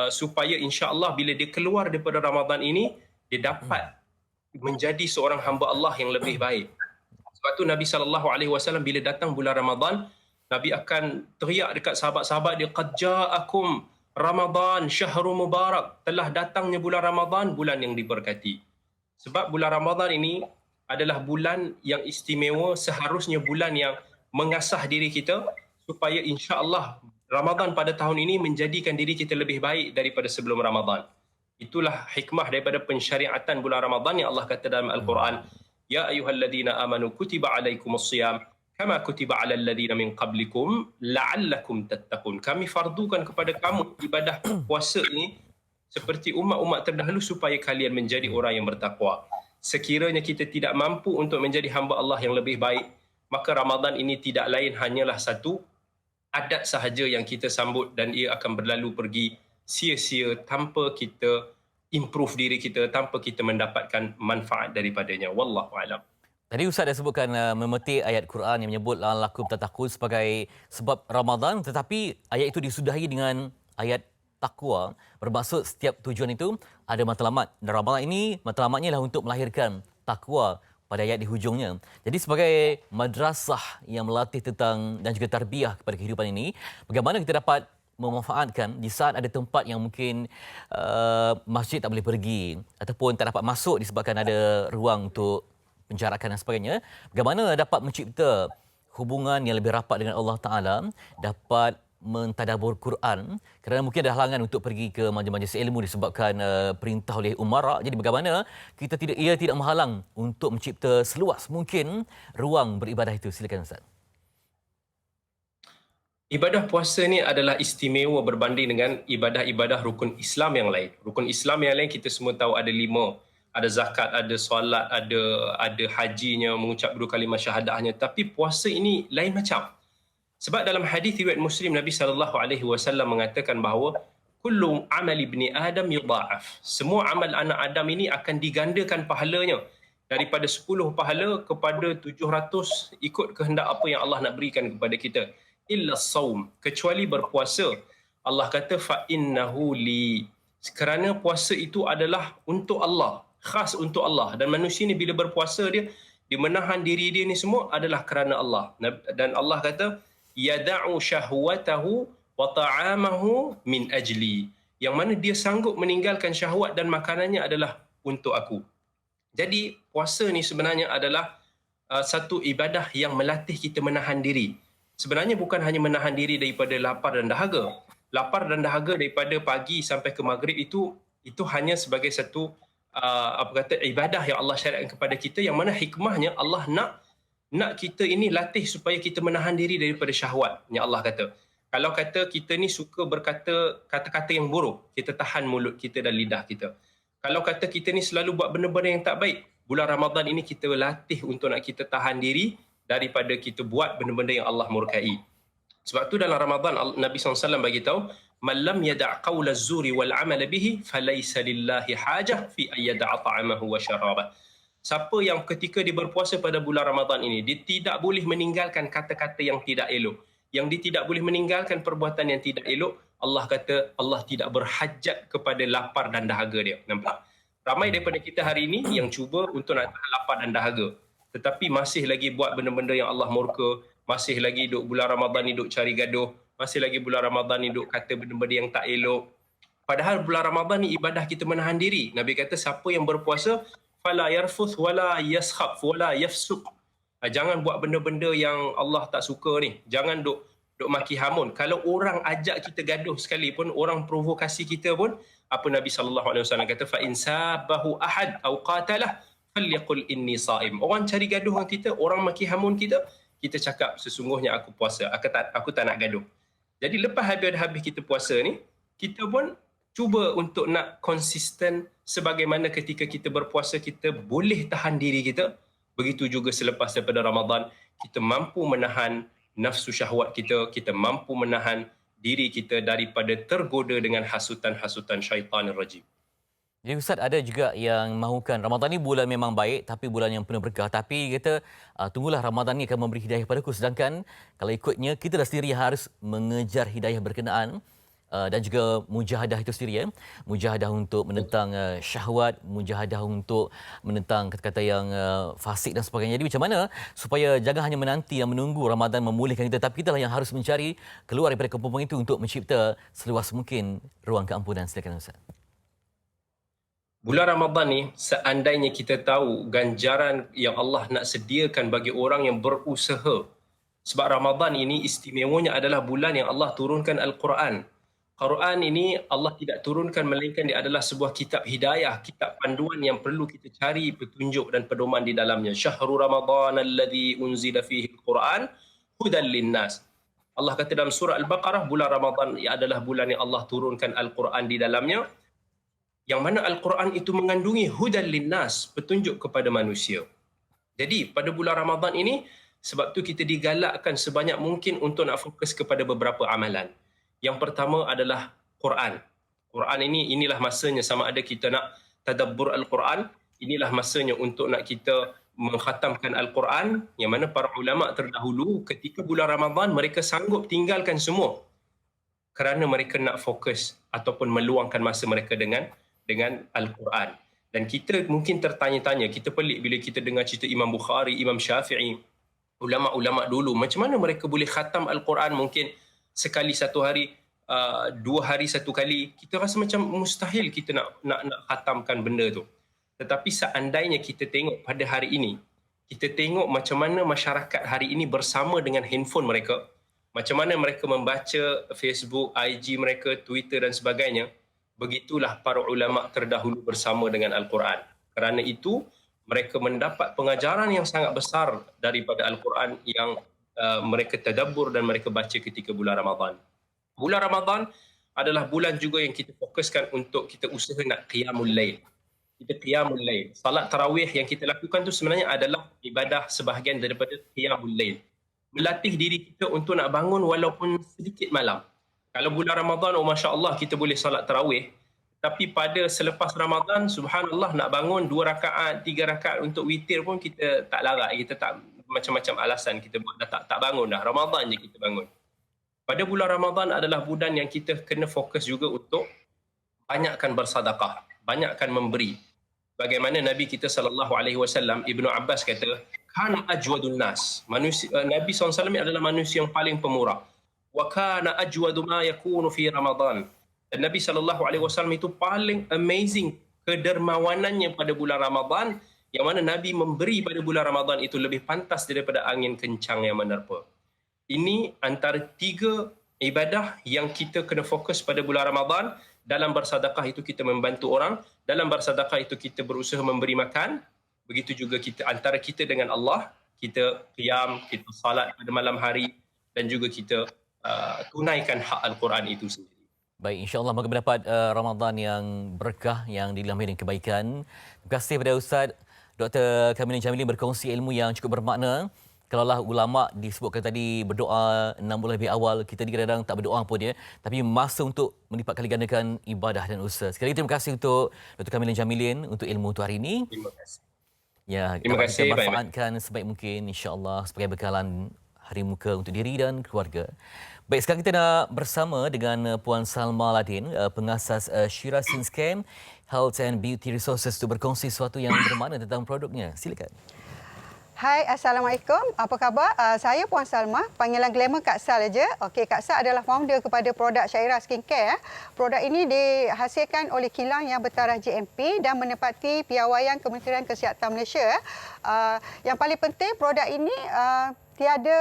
S5: supaya insya-Allah bila dia keluar daripada Ramadan ini, dia dapat menjadi seorang hamba Allah yang lebih baik. Sebab tu Nabi SAW bila datang bulan Ramadan, Nabi akan teriak dekat sahabat-sahabat dia, qad ja'akum Ramadan syahrul mubarak, telah datangnya bulan Ramadan, bulan yang diberkati. Sebab bulan Ramadan ini adalah bulan yang istimewa, seharusnya bulan yang mengasah diri kita supaya insya-Allah Ramadan pada tahun ini menjadikan diri kita lebih baik daripada sebelum Ramadan. Itulah hikmah daripada pensyariatan bulan Ramadan yang Allah kata dalam Al-Quran, ya ayyuhalladzina amanu kutiba alaikumusiyam kama kutiba alal ladzina min qablikum la'allakum tattaqun. Kami fardukan kepada kamu ibadah puasa ini seperti umat-umat terdahulu supaya kalian menjadi orang yang bertakwa. Sekiranya kita tidak mampu untuk menjadi hamba Allah yang lebih baik, maka Ramadan ini tidak lain hanyalah satu adat sahaja yang kita sambut dan ia akan berlalu pergi sia-sia tanpa kita improve diri kita, tanpa kita mendapatkan manfaat daripadanya. Wallahu a'lam.
S1: Tadi Ustaz dah sebutkan memetik ayat Quran yang menyebut la'allakum tattaqun sebagai sebab Ramadan, tetapi ayat itu disudahi dengan ayat takwa, bermaksud setiap tujuan itu ada matlamat. Dan Ramadan ini matlamatnya adalah untuk melahirkan takwa pada ayat di hujungnya. Jadi sebagai madrasah yang melatih tentang dan juga tarbiyah kepada kehidupan ini, bagaimana kita dapat memanfaatkan di saat ada tempat yang mungkin masjid tak boleh pergi ataupun tak dapat masuk disebabkan ada ruang untuk penjarakan dan sebagainya, bagaimana dapat mencipta hubungan yang lebih rapat dengan Allah Ta'ala, dapat mentadabur Quran, kerana mungkin ada halangan untuk pergi ke majlis-majlis ilmu disebabkan perintah oleh umara. Jadi bagaimana ia tidak menghalang untuk mencipta seluas mungkin ruang beribadah itu. Silakan Ustaz.
S5: Ibadah puasa ni adalah istimewa berbanding dengan ibadah-ibadah rukun Islam yang lain. Rukun Islam yang lain kita semua tahu ada 5. Ada zakat, ada solat, ada hajinya, mengucap 2 kalimah syahadahnya. Tapi puasa ini lain macam. Sebab dalam hadis riwayat Muslim, Nabi SAW mengatakan bahawa kullu amal ibni Adam yudha'af. Semua amal anak Adam ini akan digandakan pahalanya daripada 10 pahala kepada 700 ikut kehendak apa yang Allah nak berikan kepada kita. Illa saum, kecuali berpuasa. Allah kata fa innahu li. Kerana puasa itu adalah untuk Allah, khas untuk Allah, dan manusia ni bila berpuasa dia menahan diri dia ni semua adalah kerana Allah. Dan Allah kata yada'u syahwatahu wa ta'amahu min ajli, yang mana dia sanggup meninggalkan syahwat dan makanannya adalah untuk aku. Jadi puasa ni sebenarnya adalah satu ibadah yang melatih kita menahan diri. Sebenarnya bukan hanya menahan diri daripada lapar dan dahaga. Lapar dan dahaga daripada pagi sampai ke maghrib itu hanya sebagai satu ibadah yang Allah syariatkan kepada kita, yang mana hikmahnya Allah nak kita ini latih supaya kita menahan diri daripada syahwat. Yang Allah kata, kalau kata kita ni suka berkata kata-kata yang buruk, kita tahan mulut kita dan lidah kita. Kalau kata kita ni selalu buat benda-benda yang tak baik, bulan Ramadan ini kita latih untuk nak kita tahan diri daripada kita buat benda-benda yang Allah murkai. Sebab tu dalam Ramadan Nabi SAW bagi tahu, "Man lam yada' qawla az-zuri wal 'amala bihi falaysa lillahi hajah fi ay yada'a ta'amahu wa syarabah." Siapa yang ketika dia berpuasa pada bulan Ramadan ini, dia tidak boleh meninggalkan kata-kata yang tidak elok. Yang dia tidak boleh meninggalkan perbuatan yang tidak elok, Allah kata Allah tidak berhajat kepada lapar dan dahaga dia. Nampak? Ramai daripada kita hari ini yang cuba untuk nak tahan lapar dan dahaga. Tetapi masih lagi buat benda-benda yang Allah murka, masih lagi duk bulan Ramadan ni duk cari gaduh, masih lagi bulan Ramadan ni duk kata benda-benda yang tak elok. Padahal bulan Ramadan ni ibadah kita menahan diri. Nabi kata siapa yang berpuasa fala yarfuth wala yaskhab wala yafsuq. Jangan buat benda-benda yang Allah tak suka ni. Jangan duk maki hamun. Kalau orang ajak kita gaduh sekalipun, orang provokasi kita pun, apa Nabi SAW kata, fa in sabahu ahad aw qatalah falyaqul inni saim. Orang cari gaduh dengan kita, orang maki hamun kita, kita cakap sesungguhnya aku puasa. Aku tak nak gaduh. Jadi lepas habis kita puasa ni, kita pun cuba untuk nak konsisten sebagaimana ketika kita berpuasa kita boleh tahan diri kita. Begitu juga selepas daripada Ramadan, kita mampu menahan nafsu syahwat kita, kita mampu menahan diri kita daripada tergoda dengan hasutan-hasutan syaitanir rajim.
S1: Jadi Ustaz, ada juga yang mahukan Ramadan ni bulan memang baik tapi bulan yang penuh berkah, tapi kata tunggulah Ramadan ni akan memberi hidayah padaku, sedangkan kalau ikutnya kita dah sendiri harus mengejar hidayah berkenaan. Dan juga mujahadah itu sendiri, mujahadah untuk menentang syahwat, mujahadah untuk menentang kata-kata yang fasik dan sebagainya. Jadi macam mana supaya jangan hanya menanti dan menunggu Ramadan memulihkan kita, tapi kita lah yang harus mencari keluar daripada kepung itu untuk mencipta seluas mungkin ruang keampunan. Silakan Ustaz.
S5: Bulan Ramadan ni, seandainya kita tahu ganjaran yang Allah nak sediakan bagi orang yang berusaha. Sebab Ramadan ini istimewanya adalah bulan yang Allah turunkan Al-Quran. Quran ini Allah tidak turunkan melainkan dia adalah sebuah kitab hidayah, kitab panduan yang perlu kita cari petunjuk dan pedoman di dalamnya. Syahrul Ramadan alladhi unzila fihi al-Quran hudan linnas. Allah kata dalam surah Al-Baqarah, bulan Ramadan adalah bulan yang Allah turunkan Al-Quran di dalamnya, yang mana Al-Quran itu mengandungi hudan linnas, petunjuk kepada manusia. Jadi pada bulan Ramadan ini, sebab tu kita digalakkan sebanyak mungkin untuk nak fokus kepada beberapa amalan. Yang pertama adalah Quran. Quran inilah masanya, sama ada kita nak tadabbur Al-Quran, inilah masanya untuk nak kita mengkhatamkan Al-Quran, yang mana para ulama terdahulu ketika bulan Ramadan mereka sanggup tinggalkan semua kerana mereka nak fokus ataupun meluangkan masa mereka dengan Al-Quran. Dan kita mungkin tertanya-tanya, kita pelik bila kita dengar cerita Imam Bukhari, Imam Syafi'i, ulama-ulama dulu, macam mana mereka boleh khatam Al-Quran mungkin sekali satu hari, 2 hari satu kali. Kita rasa macam mustahil kita nak khatamkan benda tu. Tetapi seandainya kita tengok pada hari ini, kita tengok macam mana masyarakat hari ini bersama dengan handphone mereka, macam mana mereka membaca Facebook, IG mereka, Twitter dan sebagainya, begitulah para ulama terdahulu bersama dengan Al-Quran. Kerana itu, mereka mendapat pengajaran yang sangat besar daripada Al-Quran yang mereka tadabbur dan mereka baca ketika bulan Ramadan. Bulan Ramadan adalah bulan juga yang kita fokuskan untuk kita usaha nak qiyamul lail. Kita qiyamul lail. Salat tarawih yang kita lakukan tu sebenarnya adalah ibadah sebahagian daripada qiyamul lail. Melatih diri kita untuk nak bangun walaupun sedikit malam. Kalau bulan Ramadan, oh Masya Allah, kita boleh salat tarawih. Tapi pada selepas Ramadan, subhanallah, nak bangun 2 rakaat, 3 rakaat untuk witir pun kita tak larat. Kita tak macam-macam alasan kita buat, dah tak bangun dah. Ramadan je kita bangun. Pada bulan Ramadan adalah bulan yang kita kena fokus juga untuk banyakkan bersedekah, banyakkan memberi. Bagaimana Nabi kita SAW, Ibnu Abbas kata, kana ajwadun nas. Nabi SAW adalah manusia yang paling pemurah. Wa kana ajwadu ma yakunu fi Ramadan. Dan Nabi SAW itu paling amazing kedermawanannya pada bulan Ramadan, yang mana Nabi memberi pada bulan Ramadan itu lebih pantas daripada angin kencang yang menerpa. Ini antara 3 ibadah yang kita kena fokus pada bulan Ramadan. Dalam bersedekah itu kita membantu orang, dalam bersedekah itu kita berusaha memberi makan, begitu juga kita antara kita dengan Allah, kita qiyam, kita salat pada malam hari, dan juga kita tunaikan hak Al-Quran itu sendiri.
S1: Baik, insya-Allah moga mendapat Ramadan yang berkah, yang dilamai dengan kebaikan. Terima kasih kepada Ustaz Dr. Kamilin Jamilin berkongsi ilmu yang cukup bermakna. Kalaulah ulama disebutkan tadi berdoa 6 bulan lebih awal, kita ni kadang-kadang tak berdoa pun ya, tapi masa untuk melipat kali gandakan ibadah dan usaha. Sekali lagi terima kasih untuk Dr. Kamilin Jamilin untuk ilmu untuk hari ini.
S5: Terima kasih.
S1: Ya,
S5: Terima
S1: dapat
S5: kasih,
S1: kita
S5: Pak
S1: manfaatkan sebaik mungkin insya-Allah sebagai bekalan hari muka untuk diri dan keluarga. Baik, sekarang kita nak bersama dengan Puan Salma Ladin, pengasas Shira Skincare Health and Beauty Resources untuk berkongsi sesuatu yang bermakna tentang produknya. Silakan.
S6: Hai, Assalamualaikum. Apa khabar? Saya Puan Salma, panggilan glamour Kak Sal aja. Okey, Kak Sal adalah founder kepada produk Shira Skincare. Produk ini dihasilkan oleh kilang yang bertaraf GMP dan menepati piawaian Kementerian Kesihatan Malaysia. Yang paling penting, produk ini tiada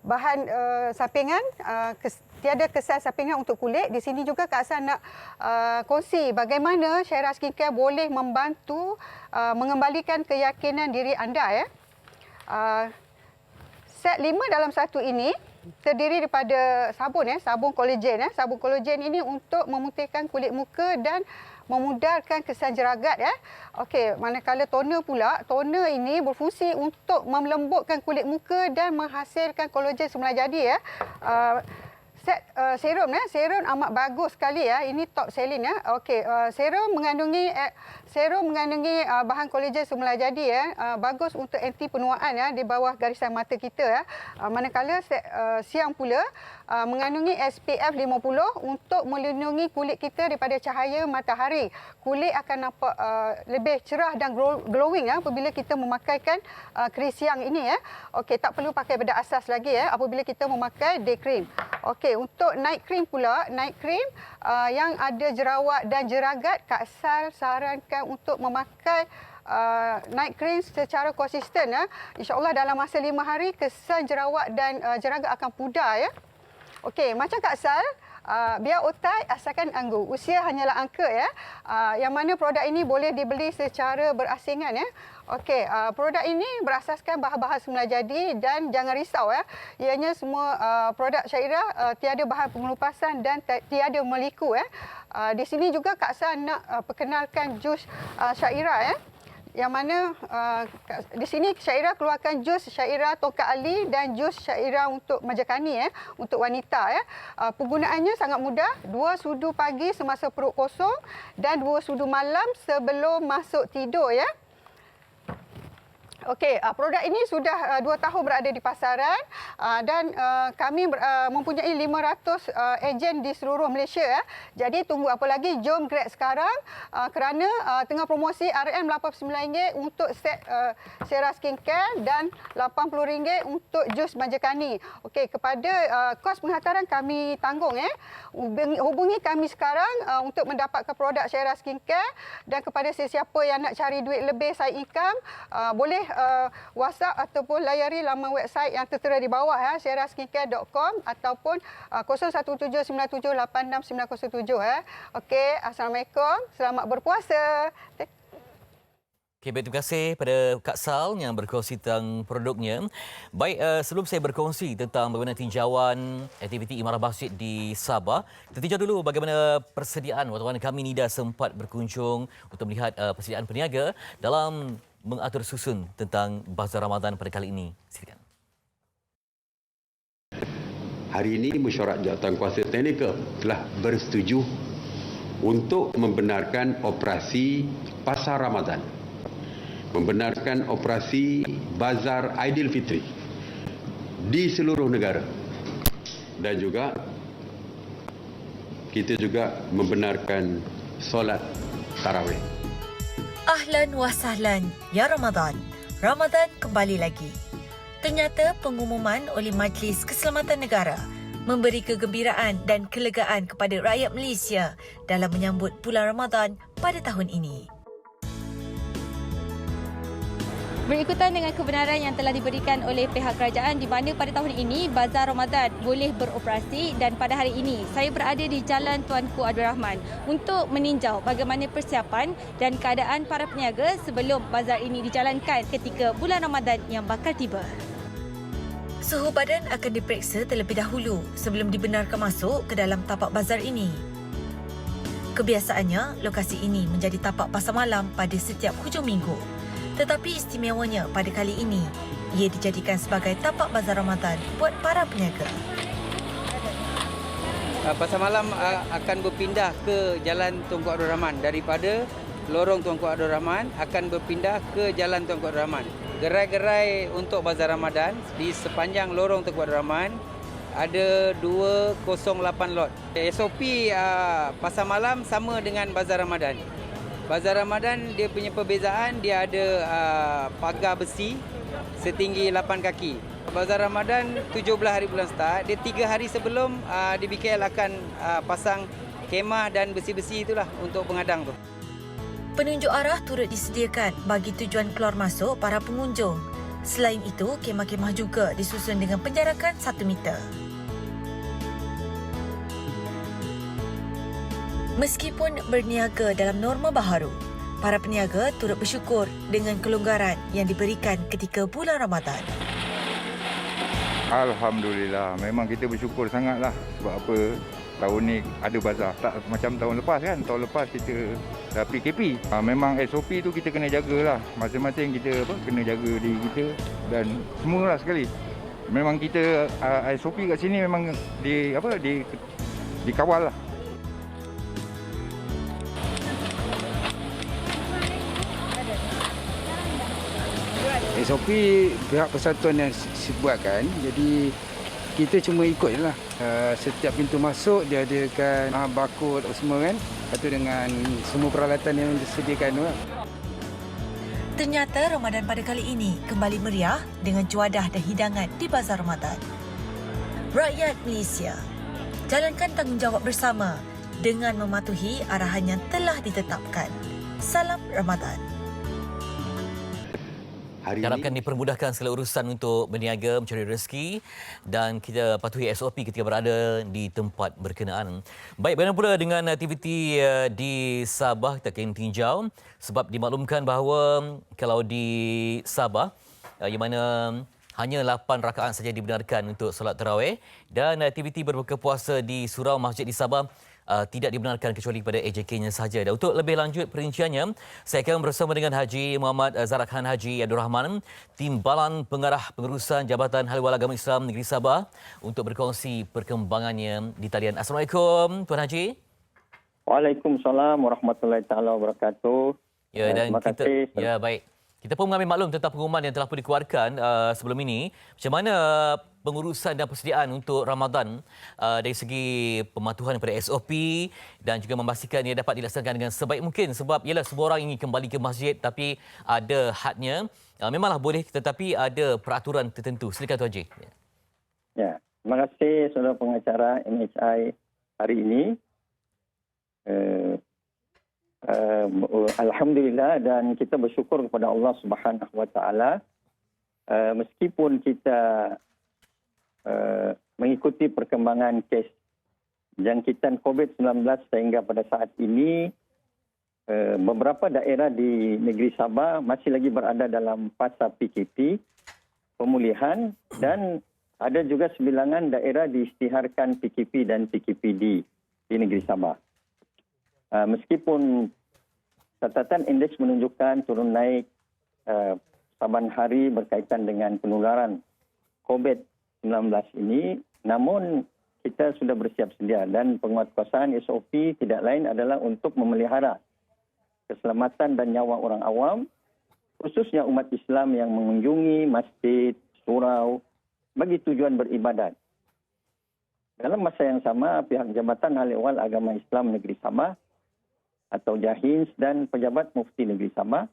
S6: bahan sampingan, tiada kesan sampingan untuk kulit. Di sini juga Kak San nak kongsi bagaimana Shira Skincare boleh membantu mengembalikan keyakinan diri anda ya. Set 5 dalam 1 ini terdiri daripada sabun sabun kolagen Sabun kolagen ini untuk memutihkan kulit muka dan memudarkan kesan jeragat Okey, manakala toner pula, toner ini berfungsi untuk melembutkan kulit muka dan menghasilkan kolagen semula jadi set serum serum amat bagus sekali ini top selling Okey, serum mengandungi bahan kolagen semula jadi bagus untuk anti penuaan di bawah garisan mata kita manakala siang pula mengandungi SPF 50 untuk melindungi kulit kita daripada cahaya matahari. Kulit akan nampak lebih cerah dan glowing apabila kita memakaikan krim siang ini Okey, tak perlu pakai bedak asas lagi apabila kita memakai day cream. Okey, untuk night cream pula, night cream yang ada jerawat dan jeragat, Kak Sal sarankan untuk memakai night cream secara konsisten InsyaAllah dalam masa 5 hari kesan jerawat dan jeragat akan pudar Okey, macam Kak Sal, biar otai asalkan anggur. Usia hanyalah angka yang mana produk ini boleh dibeli secara berasingan Okey, produk ini berasaskan bahan-bahan semula jadi dan jangan risau ianya semua produk Shira tiada bahan pengelupasan dan tiada meliku Di sini juga Kak San nak perkenalkan jus Shira yang mana di sini Shira keluarkan jus Shira Tongkat Ali dan jus Shira untuk majakani untuk wanita Penggunaannya sangat mudah, 2 sudu pagi semasa perut kosong dan 2 sudu malam sebelum masuk tidur Okey, produk ini sudah 2 tahun berada di pasaran dan kami mempunyai 500 ejen di seluruh Malaysia Jadi tunggu apa lagi, jom grab sekarang kerana tengah promosi RM89 untuk set Shira Skincare dan RM80 untuk jus majakani. Okey, kepada kos penghantaran kami tanggung hubungi kami sekarang untuk mendapatkan produk Shira Skincare dan kepada sesiapa yang nak cari duit lebih side income boleh WhatsApp ataupun layari laman website yang tertera di bawah shiraskincare.com ataupun 0179786907 Okey, Assalamualaikum, selamat berpuasa.
S1: Okay, baik, terima kasih pada Kak Sal yang berkongsi tentang produknya. Baik, sebelum saya berkongsi tentang bagaimana tinjauan aktiviti Imarah Masjid di Sabah, kita tinjau dulu bagaimana persediaan. Wartawan kami Nida sempat berkunjung untuk melihat persediaan peniaga dalam mengatur susun tentang Bazar Ramadan pada kali ini. Silakan.
S7: Hari ini Mesyuarat Jawatankuasa Teknikal telah bersetuju untuk membenarkan operasi Pasar Ramadan, membenarkan operasi Bazar Aidilfitri di seluruh negara, dan juga kita juga membenarkan solat tarawih.
S8: Ahlan wa sahlan, ya Ramadan. Ramadan kembali lagi. Ternyata pengumuman oleh Majlis Keselamatan Negara memberi kegembiraan dan kelegaan kepada rakyat Malaysia dalam menyambut bulan Ramadan pada tahun ini.
S9: Berikutan dengan kebenaran yang telah diberikan oleh pihak kerajaan di mana pada tahun ini Bazar Ramadan boleh beroperasi, dan pada hari ini saya berada di Jalan Tuanku Abdul Rahman untuk meninjau bagaimana persiapan dan keadaan para peniaga sebelum bazar ini dijalankan ketika bulan Ramadan yang bakal tiba.
S8: Suhu badan akan diperiksa terlebih dahulu sebelum dibenarkan masuk ke dalam tapak bazar ini. Kebiasaannya, lokasi ini menjadi tapak pasar malam pada setiap hujung minggu. Tetapi istimewanya pada kali ini, ia dijadikan sebagai tapak bazar Ramadan buat para peniaga.
S10: Pasar malam akan berpindah ke Jalan Tunku Abdul Rahman. Daripada lorong Tunku Abdul Rahman akan berpindah ke Jalan Tunku Abdul Rahman. Gerai-gerai untuk bazar Ramadan di sepanjang lorong Tunku Abdul Rahman ada 208 lot. SOP pasar malam sama dengan bazar Ramadan. Bazar Ramadan dia punya perbezaan, dia ada pagar besi setinggi 8 kaki. Bazar Ramadan 17 hari bulan start, dia 3 hari sebelum di BKL akan pasang kemah dan besi-besi itulah untuk pengadang tu.
S8: Penunjuk arah turut disediakan bagi tujuan keluar masuk para pengunjung. Selain itu, kemah-kemah juga disusun dengan penjarakan 1 meter. Meskipun berniaga dalam norma baharu, para peniaga turut bersyukur dengan kelonggaran yang diberikan ketika bulan Ramadan.
S11: Alhamdulillah, memang kita bersyukur sangatlah sebab apa tahun ni ada bazar. Tak macam tahun lepas kan, tahun lepas kita dah PKP. Memang SOP tu kita kena jagalah. Masing-masing kita kena jaga diri kita dan semualah sekali. Memang kita SOP kat sini memang dikawal lah.
S12: SOP pihak persatuan yang buatkan, jadi kita cuma ikut je lah. Setiap pintu masuk dia adakan barcode semua kan, lepas tu dengan semua peralatan yang disediakan tu lah.
S8: Ternyata Ramadan pada kali ini kembali meriah dengan juadah dan hidangan di Bazar Ramadan. Rakyat Malaysia, jalankan tanggungjawab bersama dengan mematuhi arahan yang telah ditetapkan. Salam Ramadan.
S1: Diharapkan dipermudahkan segala urusan untuk berniaga, mencari rezeki dan kita patuhi SOP ketika berada di tempat berkenaan. Baik, bagaimana pula dengan aktiviti di Sabah? Kita akan tinjau sebab dimaklumkan bahawa kalau di Sabah yang mana hanya 8 rakaat saja dibenarkan untuk solat tarawih dan aktiviti berbuka puasa di surau masjid di Sabah tidak dibenarkan kecuali pada AJK-nya sahaja. Dan untuk lebih lanjut perinciannya, saya akan bersama dengan Haji Muhammad Zarakhan Haji Abdul Rahman, Timbalan Pengarah Pengurusan Jabatan Hal-Ehwal Agama Islam Negeri Sabah untuk berkongsi perkembangannya di talian. Assalamualaikum Tuan Haji.
S13: Waalaikumsalam warahmatullahi taala wabarakatuh.
S1: Ya, dan
S13: terima
S1: kita
S13: kasih.
S1: Ya, baik. Kita pun mengambil maklum tentang pengumuman yang telah pun dikeluarkan sebelum ini. Macam mana pengurusan dan persediaan untuk Ramadan dari segi pematuhan daripada SOP dan juga memastikan ia dapat dilaksanakan dengan sebaik mungkin sebab ialah semua orang ingin kembali ke masjid tapi ada hadnya. Memanglah boleh tetapi ada peraturan tertentu. Silakan Tuan Haji.
S13: Ya, terima kasih saudara pengacara MHI hari ini. Alhamdulillah dan kita bersyukur kepada Allah Subhanahu Wa Taala meskipun kita mengikuti perkembangan kes jangkitan COVID-19 sehingga pada saat ini beberapa daerah di negeri Sabah masih lagi berada dalam fasa PKP pemulihan dan ada juga sebilangan daerah diisytiharkan PKP dan PKPD di negeri Sabah. Meskipun catatan indeks menunjukkan turun naik saban hari berkaitan dengan penularan COVID-19 ini, namun kita sudah bersiap sedia dan penguatkuasaan SOP tidak lain adalah untuk memelihara keselamatan dan nyawa orang awam, khususnya umat Islam yang mengunjungi masjid, surau bagi tujuan beribadat. Dalam masa yang sama, pihak Jabatan Hal-Ehwal Agama Islam Negeri Sabah atau JAHINS dan pejabat Mufti Negeri Sabah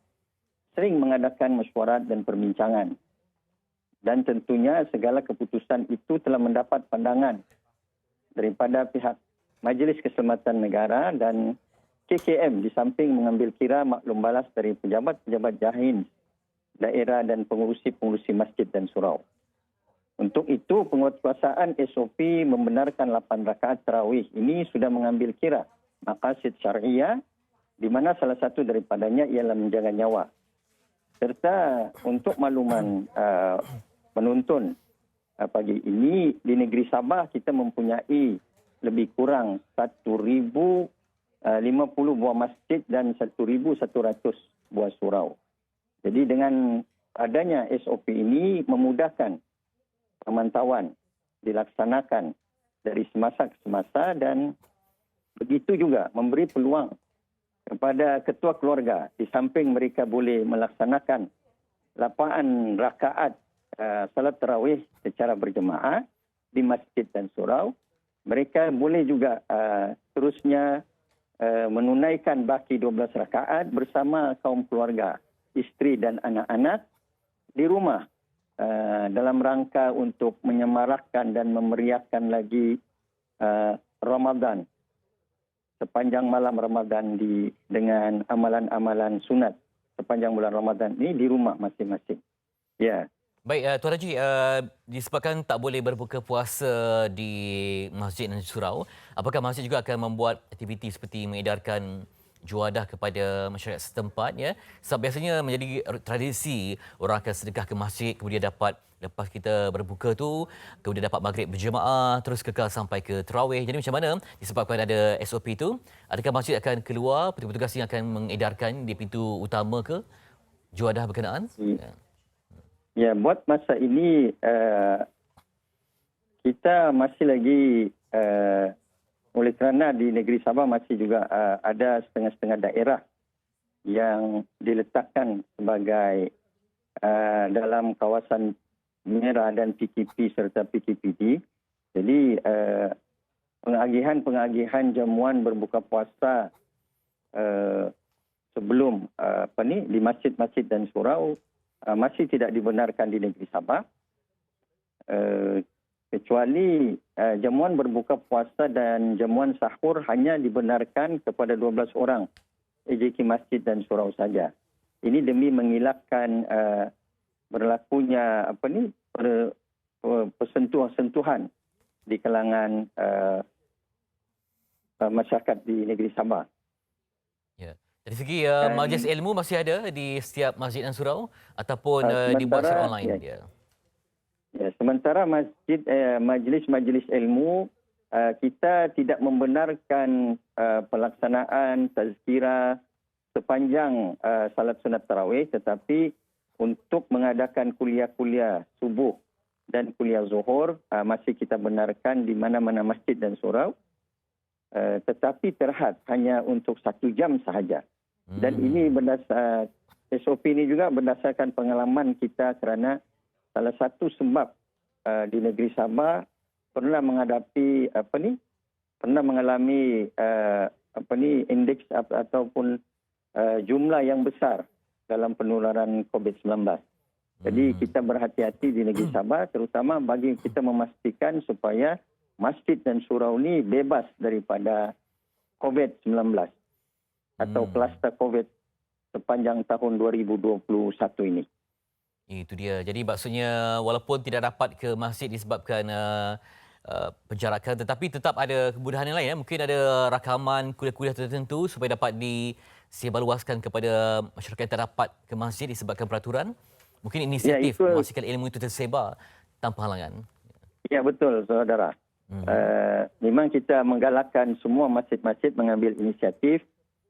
S13: sering mengadakan mesyuarat dan perbincangan. Dan tentunya segala keputusan itu telah mendapat pandangan daripada pihak Majlis Keselamatan Negara dan KKM di samping mengambil kira maklum balas dari pejabat-pejabat JAHINS, daerah dan pengurusi-pengurusi masjid dan surau. Untuk itu, penguatkuasaan SOP membenarkan 8 rakaat tarawih ini sudah mengambil kira maqasid syariah di mana salah satu daripadanya ialah menjaga nyawa. Serta untuk makluman penuntun pagi ini di negeri Sabah kita mempunyai lebih kurang 1,050 buah masjid dan 1,100 buah surau. Jadi dengan adanya SOP ini memudahkan pemantauan dilaksanakan dari semasa ke semasa dan begitu juga memberi peluang kepada ketua keluarga di samping mereka boleh melaksanakan 8 rakaat salat tarawih secara berjemaah di masjid dan surau. Mereka boleh juga terusnya menunaikan baki 12 rakaat bersama kaum keluarga, isteri dan anak-anak di rumah dalam rangka untuk menyemarakkan dan memeriahkan lagi Ramadan sepanjang malam Ramadan dengan amalan-amalan sunat sepanjang bulan Ramadan ini di rumah masing-masing. Ya.
S1: Baik, Tuan Haji, disebabkan tak boleh berbuka puasa di masjid dan surau, apakah masjid juga akan membuat aktiviti seperti mengedarkan juadah kepada masyarakat setempat, ya? Sebab biasanya menjadi tradisi orang akan sedekah ke masjid, kemudian dapat lepas kita berbuka tu, kemudian dapat maghrib berjemaah, terus kekal sampai ke tarawih. Jadi macam mana disebabkan ada SOP tu, adakah masjid akan keluar, petugas yang akan mengedarkan di pintu utama ke juadah berkenaan?
S13: Ya, buat masa ini kita masih lagi oleh kerana di negeri Sabah masih juga ada setengah-setengah daerah yang diletakkan sebagai dalam kawasan merah dan PKP serta PKPD. Jadi pengagihan jamuan berbuka puasa sebelum di masjid-masjid dan surau masih tidak dibenarkan di negeri Sabah. Kecuali jamuan berbuka puasa dan jamuan sahur hanya dibenarkan kepada 12 orang EJK masjid dan surau saja. Ini demi mengelakkan berlakunya persentuhan-sentuhan di kalangan masyarakat di negeri Sabah.
S1: Ya. Dari segi majlis ilmu masih ada di setiap masjid dan surau ataupun dibuat secara online?
S13: Ya, sementara majlis-majlis ilmu kita tidak membenarkan pelaksanaan tazkirah sepanjang salat sunat tarawih, tetapi untuk mengadakan kuliah-kuliah subuh dan kuliah zuhur masih kita benarkan di mana-mana masjid dan surau, tetapi terhad hanya untuk 1 jam sahaja. Dan ini SOP ini juga berdasarkan pengalaman kita kerana salah satu sebab di negeri Sabah pernah menghadapi pernah mengalami indeks ataupun jumlah yang besar dalam penularan COVID-19. Jadi kita berhati-hati di negeri Sabah, terutama bagi kita memastikan supaya masjid dan surau ini bebas daripada COVID-19 atau kluster COVID sepanjang tahun 2021 ini.
S1: Itu dia. Jadi maksudnya walaupun tidak dapat ke masjid disebabkan penjarakan, tetapi tetap ada kemudahan yang lain. Mungkin ada rakaman kuliah-kuliah tertentu supaya dapat disebarluaskan kepada masyarakat yang tak dapat ke masjid disebabkan peraturan. Mungkin inisiatif memastikan ilmu itu tersebar tanpa halangan.
S13: Ya, betul, saudara. Memang kita menggalakkan semua masjid-masjid mengambil inisiatif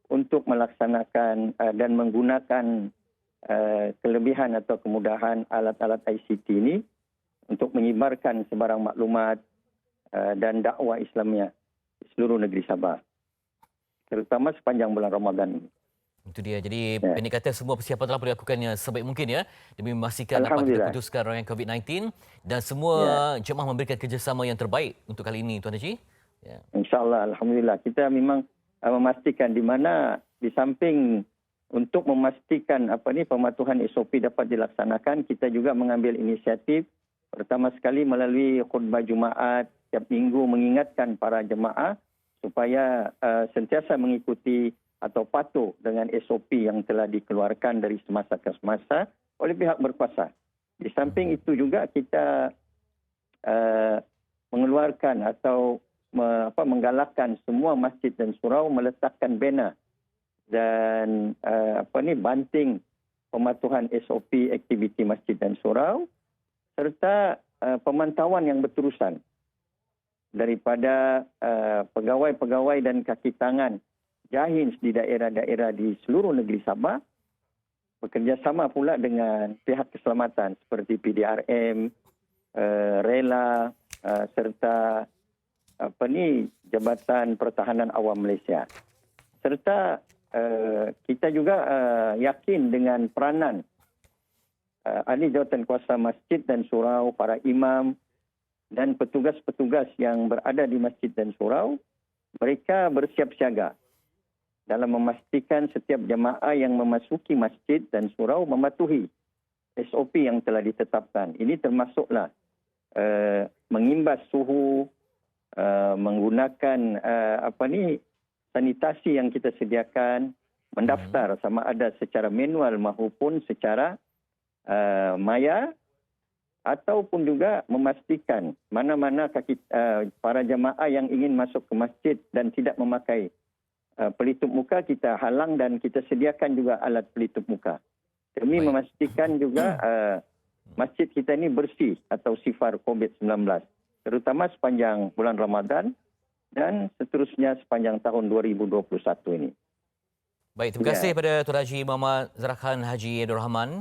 S13: untuk melaksanakan dan menggunakan kelebihan atau kemudahan alat-alat ICT ini untuk menyebarkan sebarang maklumat dan dakwah Islamiyah di seluruh negeri Sabah, terutama sepanjang bulan Ramadan ini.
S1: Itu dia. Jadi pendek kata semua persiapan telah dilakukan sebaik mungkin, ya, demi memastikan dapat kita putuskan rangkaian COVID-19 dan semua jemaah memberikan kerjasama yang terbaik untuk kali ini, Tuan Haji.
S13: InsyaAllah, alhamdulillah. Kita memang memastikan di mana di samping untuk memastikan pematuhan SOP dapat dilaksanakan, kita juga mengambil inisiatif pertama sekali melalui khutbah Jumaat setiap minggu mengingatkan para jemaah supaya sentiasa mengikuti atau patuh dengan SOP yang telah dikeluarkan dari semasa ke semasa oleh pihak berkuasa. Di samping itu juga kita mengeluarkan atau menggalakkan semua masjid dan surau meletakkan banner dan banting pematuhan SOP aktiviti masjid dan surau serta pemantauan yang berterusan daripada pegawai-pegawai dan kaki tangan Jahins di daerah-daerah di seluruh negeri Sabah, bekerjasama pula dengan pihak keselamatan seperti PDRM, Rela, serta Jabatan Pertahanan Awam Malaysia. Serta kita juga yakin dengan peranan ahli jawatan kuasa masjid dan surau, para imam dan petugas-petugas yang berada di masjid dan surau. Mereka bersiap siaga dalam memastikan setiap jemaah yang memasuki masjid dan surau mematuhi SOP yang telah ditetapkan. Ini termasuklah mengimbas suhu, menggunakan sanitasi yang kita sediakan, mendaftar sama ada secara manual maupun secara maya, ataupun juga memastikan mana-mana para jemaah yang ingin masuk ke masjid dan tidak memakai pelitup muka, kita halang dan kita sediakan juga alat pelitup muka. Demi memastikan juga masjid kita ini bersih atau sifar COVID-19, terutama sepanjang bulan Ramadan dan seterusnya sepanjang tahun 2021 ini.
S1: Baik, terima kasih kepada Tuan Haji Muhammad Zarakan Haji Abdul Rahman,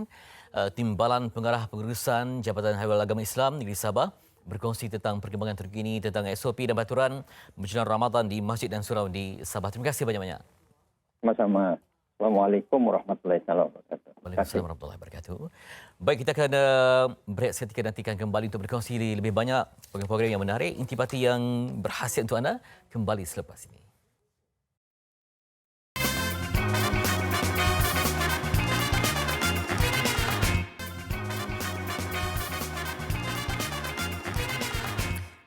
S1: Timbalan Pengarah Pengurusan Jabatan Haiwan Agama Islam Negeri Sabah, berkongsi tentang perkembangan terkini tentang SOP dan peraturan berjalan Ramadan di masjid dan surau di Sabah. Terima kasih banyak-banyak.
S13: Sama-sama. Assalamualaikum warahmatullahi wabarakatuh.
S1: Waalaikumsalam warahmatullahi wabarakatuh. Baik, kita akan break seketika, nantikan kembali untuk berkongsi lebih banyak program-program yang menarik, intipati yang berkhasiat untuk anda kembali selepas ini.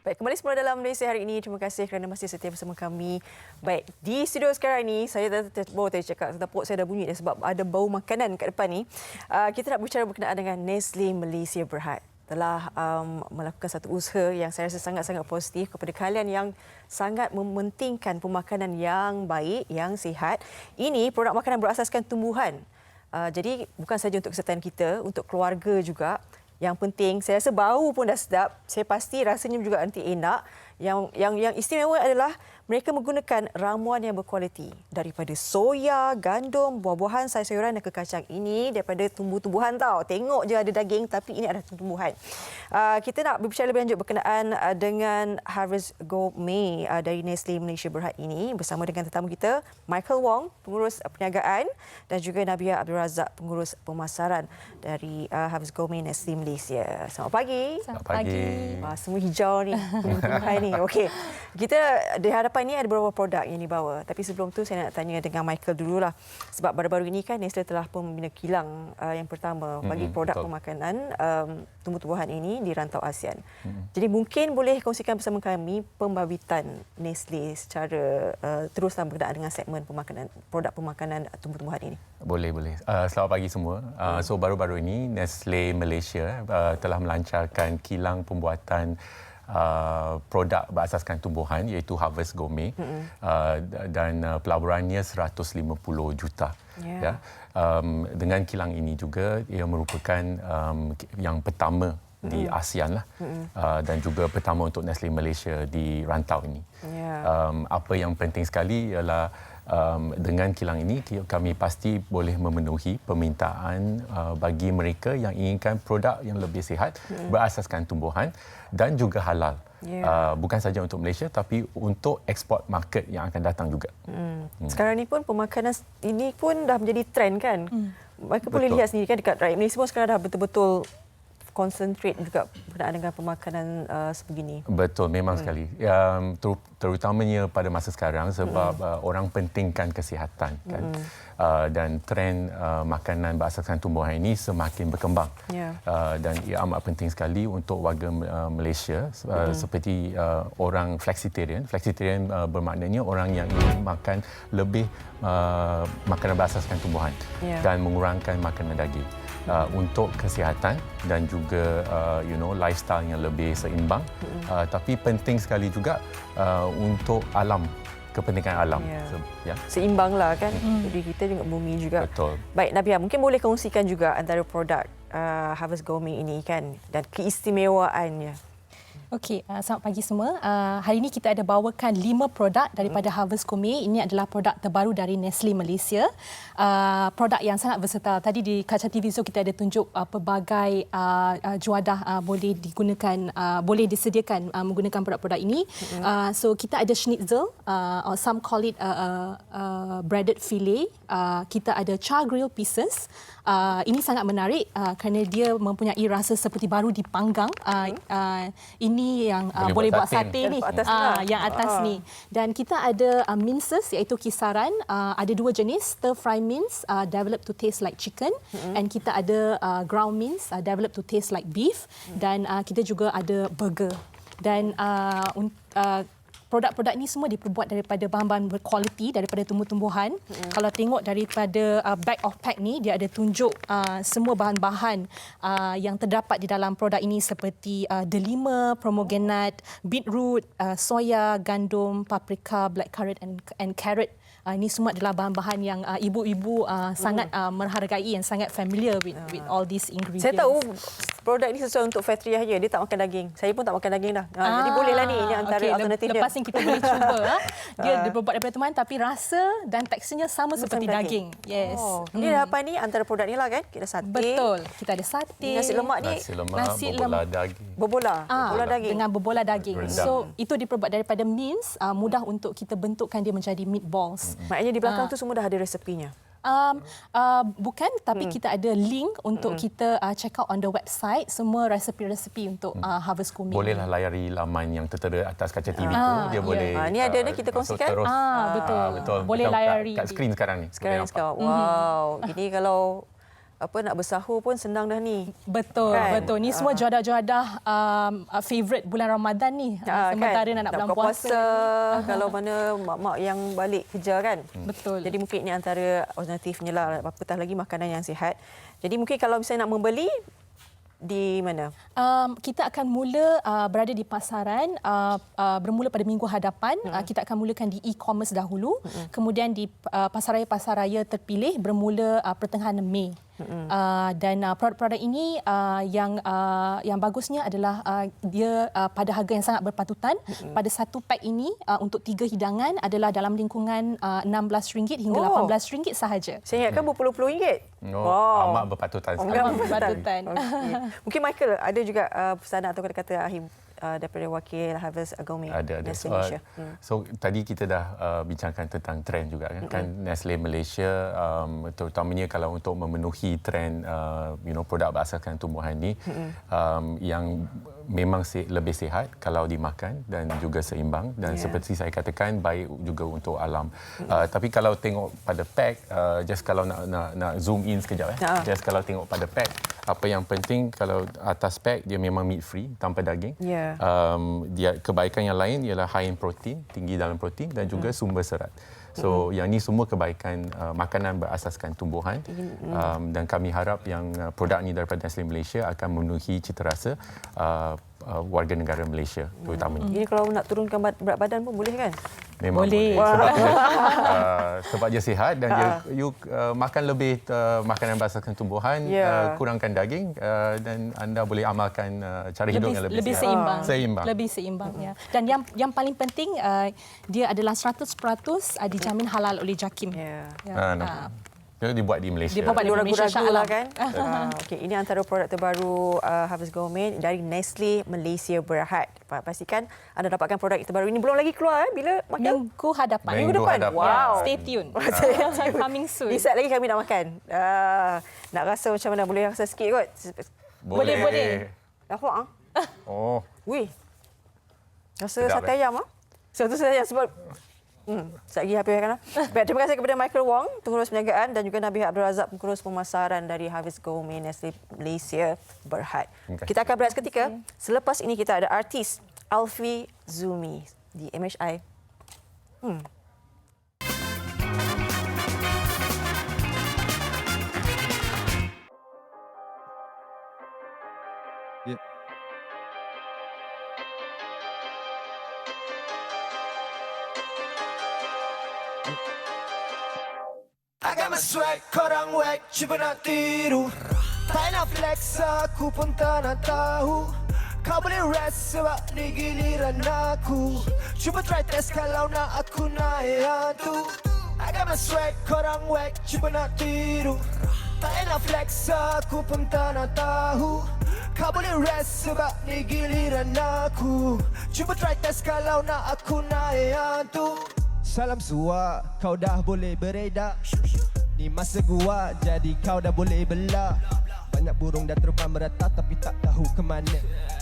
S2: Baik, kembali semula dalam Malaysia hari ini. Terima kasih kerana masih setia bersama kami. Baik, di studio sekarang ini, saya baru tadi cakap, perut saya dah bunyi sebab ada bau makanan kat depan ni. Kita nak berbicara berkenaan dengan Nestle Malaysia Berhad. Telah melakukan satu usaha yang saya rasa sangat-sangat positif kepada kalian yang sangat mementingkan pemakanan yang baik, yang sihat. Ini produk makanan berasaskan tumbuhan. Jadi bukan saja untuk kesihatan kita, untuk keluarga juga. Yang penting, saya rasa bau pun dah sedap. Saya pasti rasanya juga nanti enak. Yang istimewa adalah mereka menggunakan ramuan yang berkualiti daripada soya, gandum, buah-buahan, sayur-sayuran dan kekacang. Ini daripada tumbuh-tumbuhan tau. Tengok je ada daging tapi ini ada tumbuhan. Kita nak berbicara lebih lanjut berkenaan dengan Harvest Gourmet dari Nestle Malaysia Berhad ini bersama dengan tetamu kita Michael Wong, pengurus perniagaan, dan juga Nabia Abdul Razak, pengurus pemasaran dari Harvest Gourmet Nestle Malaysia. Selamat pagi.
S14: Selamat pagi.
S2: Semua hijau ni, tumbuhan ni. Okey. Kita di hadapan ini ada beberapa produk yang dibawa. Tapi sebelum tu saya nak tanya dengan Michael dululah. Sebab baru-baru ini kan Nestle telah pun membina kilang yang pertama bagi produk pemakanan tumbuh-tumbuhan ini di rantau ASEAN. Jadi mungkin boleh kongsikan bersama kami pembabitan Nestle secara teruslah berkenaan dengan segmen pemakanan, produk pemakanan tumbuh-tumbuhan ini.
S14: Boleh. Selamat pagi semua. So baru-baru ini Nestle Malaysia telah melancarkan kilang pembuatan produk berasaskan tumbuhan iaitu Harvest Gourmet dan pelaburannya 150 juta. Ya. Dengan kilang ini juga ia merupakan yang pertama di ASEAN lah dan juga pertama untuk Nestle Malaysia di rantau ini. Apa yang penting sekali ialah dengan kilang ini kami pasti boleh memenuhi permintaan bagi mereka yang inginkan produk yang lebih sihat berasaskan tumbuhan dan juga halal. Bukan saja untuk Malaysia tapi untuk ekspor market yang akan datang juga.
S2: Sekarang ni pun pemakanan ini pun dah menjadi trend kan. Mereka boleh lihat sendiri kan dekat rakyat Malaysia pun sekarang dah betul-betul concentrate juga berkenaan dengan pemakanan sebegini.
S14: Betul, memang sekali. Terutamanya pada masa sekarang sebab orang pentingkan kesihatan kan. Dan trend makanan berasaskan tumbuhan ini semakin berkembang. Dan ia amat penting sekali untuk warga Malaysia seperti orang flexitarian. Flexitarian bermaknanya orang yang ingin makan lebih makanan berasaskan tumbuhan dan mengurangkan makanan daging. Untuk kesihatan dan juga lifestyle yang lebih seimbang, tapi penting sekali juga untuk alam, kepentingan alam.
S2: Seimbanglah kan. Jadi kita juga bumi juga.
S14: Betul.
S2: Baik, Nabia, mungkin boleh kongsikan juga antara produk Harvest Gourmet ini kan dan keistimewaannya.
S15: Okey, selamat pagi semua. Hari ini kita ada bawakan 5 produk daripada Harvest Gourmet. Ini adalah produk terbaru dari Nestle Malaysia. Produk yang sangat versatile. Tadi di kaca TV Zoo kita ada tunjuk pelbagai juadah boleh digunakan, boleh disediakan menggunakan produk-produk ini. So kita ada schnitzel, or some call it breaded fillet. Kita ada char grill pieces. Ini sangat menarik kerana dia mempunyai rasa seperti baru dipanggang. Ini yang boleh buat sate ni, yang atas ni. Dan kita ada minces iaitu kisaran, ada 2 jenis, stir fry mince developed to taste like chicken, and kita ada ground mince developed to taste like beef, dan kita juga ada burger. Dan produk-produk ini semua diperbuat daripada bahan-bahan berkualiti daripada tumbuh-tumbuhan. Kalau tengok daripada back of pack ni, dia ada tunjuk semua bahan-bahan yang terdapat di dalam produk ini seperti delima, pomegranate, beetroot, soya, gandum, paprika, blackcurrant and carrot. Ini semua adalah bahan-bahan yang ibu-ibu sangat menghargai and sangat familiar with all these ingredients.
S2: Saya tahu produk ini sesuai untuk Fatriah je. Dia tak makan daging. Saya pun tak makan daging dah. Jadi bolehlah ni. Ini antara alternatifnya.
S15: Lepas ni kita boleh cuba. Dia dibuat daripada teman tapi rasa dan teksturnya sama seperti daging. Yes.
S2: Ini dah apa ni? Antara produk ni lah kan? Kita sate.
S15: Betul. Kita ada sate.
S2: Nasi lemak ni.
S14: Nasi lemak, daging.
S2: Bola daging.
S15: Dengan berbola daging. So itu diperbuat daripada mince. Mudah untuk kita bentukkan dia menjadi meatballs.
S2: Maknanya di belakang tu semua dah ada resepinya.
S15: Bukan, tapi kita ada link untuk kita check out on the website semua resepi-resepi untuk Harvest Gourmet.
S14: Bolehlah layari laman yang tertera atas kaca TV tu. Dia boleh.
S2: Ini ada kita kongsikan.
S14: Terus,
S15: betul. Boleh layari.
S14: Kat skrin sekarang ni.
S2: Sekarang. Wow. Ini kalau nak bersahur pun senang dah ni.
S15: Betul, betul. Ni semua juadah-juadah favorite bulan Ramadan ni. Sementara nak bulan puasa.
S2: Kalau mana mak-mak yang balik kerja kan.
S15: Betul.
S2: Jadi mungkin ini antara alternatifnya lah. Apatah lagi makanan yang sihat. Jadi mungkin kalau misalnya nak membeli, di mana?
S15: Kita akan mula berada di pasaran bermula pada minggu hadapan. Kita akan mulakan di e-commerce dahulu. Kemudian di pasaraya-pasaraya terpilih bermula pertengahan Mei. Dan produk-produk ini yang bagusnya adalah dia pada harga yang sangat berpatutan. Pada satu pack ini untuk 3 hidangan adalah dalam lingkungan RM16 hingga RM18 sahaja.
S2: Saya ingatkan berpuluh-puluh ringgit.
S14: Amat berpatutan sekali.
S15: Berpatutan.
S2: Mungkin Michael ada juga pesanan atau kata-kata akhir daripada wakil Harvest Gourmet.
S14: Ada. So tadi kita dah bincangkan tentang trend juga kan. Nestle Malaysia terutamanya kalau untuk memenuhi trend produk berasaskan tumbuhan ni yang memang lebih sihat kalau dimakan dan juga seimbang dan seperti saya katakan baik juga untuk alam. Tapi kalau tengok pada pack, just kalau nak zoom in sekejap just kalau tengok pada pack, apa yang penting kalau atas pack dia memang meat free tanpa daging. Dia kebaikan yang lain ialah high in protein, tinggi dalam protein dan juga sumber serat. So yang ni semua kebaikan makanan berasaskan tumbuhan dan kami harap yang produk ni daripada Nestle Malaysia akan memenuhi citarasa warga negara Malaysia terutamanya.
S2: Ini kalau nak turunkan berat badan pun boleh kan?
S14: Memang boleh. Sebab dia sihat dan you makan lebih makanan berasaskan tumbuhan, kurangkan daging dan anda boleh amalkan cara hidup yang lebih
S15: seimbang.
S14: Lebih
S15: seimbang ya. Dan yang paling penting dia adalah 100% dijamin halal oleh JAKIM.
S14: Dia dibuat di Malaysia.
S15: Dibuat di Malaysia
S2: insya-Allah kan. Okey, ini antara produk terbaru Harvest Gourmet dari Nestle Malaysia Berhad. Pastikan anda dapatkan produk terbaru ini belum lagi keluar bila makan
S15: minggu hadapan.
S2: Minggu depan. Wow.
S15: Stay tune. Coming soon.
S2: Di saat lagi kami nak makan. Nak rasa macam mana? Boleh rasa sikit kot.
S15: Boleh.
S2: Nampak Wih. Rasa
S14: sedap,
S2: sate ayam Satu sate ayam sebab sekejap lagi habiskan. Baik, terima kasih kepada Michael Wong, Pengurus Perniagaan dan juga Nabi Abdul Razak, Pengurus Pemasaran dari Harvest Gourmet Nestle Malaysia Berhad. Kita akan berehat seketika. Selepas ini kita ada artis Alfie Zumi di MHI.
S16: I got my swag, korang wack, cuba nak tiru. Tak nak flex, aku pun tak nak tahu. Kau boleh rest sebab ni giliran aku. Cuba try test kalau nak aku naik hantu. I got my swag, korang whack, cuba nak tiru. Tak nak flex, aku pun tak nak tahu. Kau boleh rest sebab ni giliran aku. Cuba try test kalau nak aku naik hantu. Salam suak, kau dah boleh beredar. Ni masa gua, jadi kau dah boleh belah. Banyak burung dah terbang merata tapi tak tahu ke mana.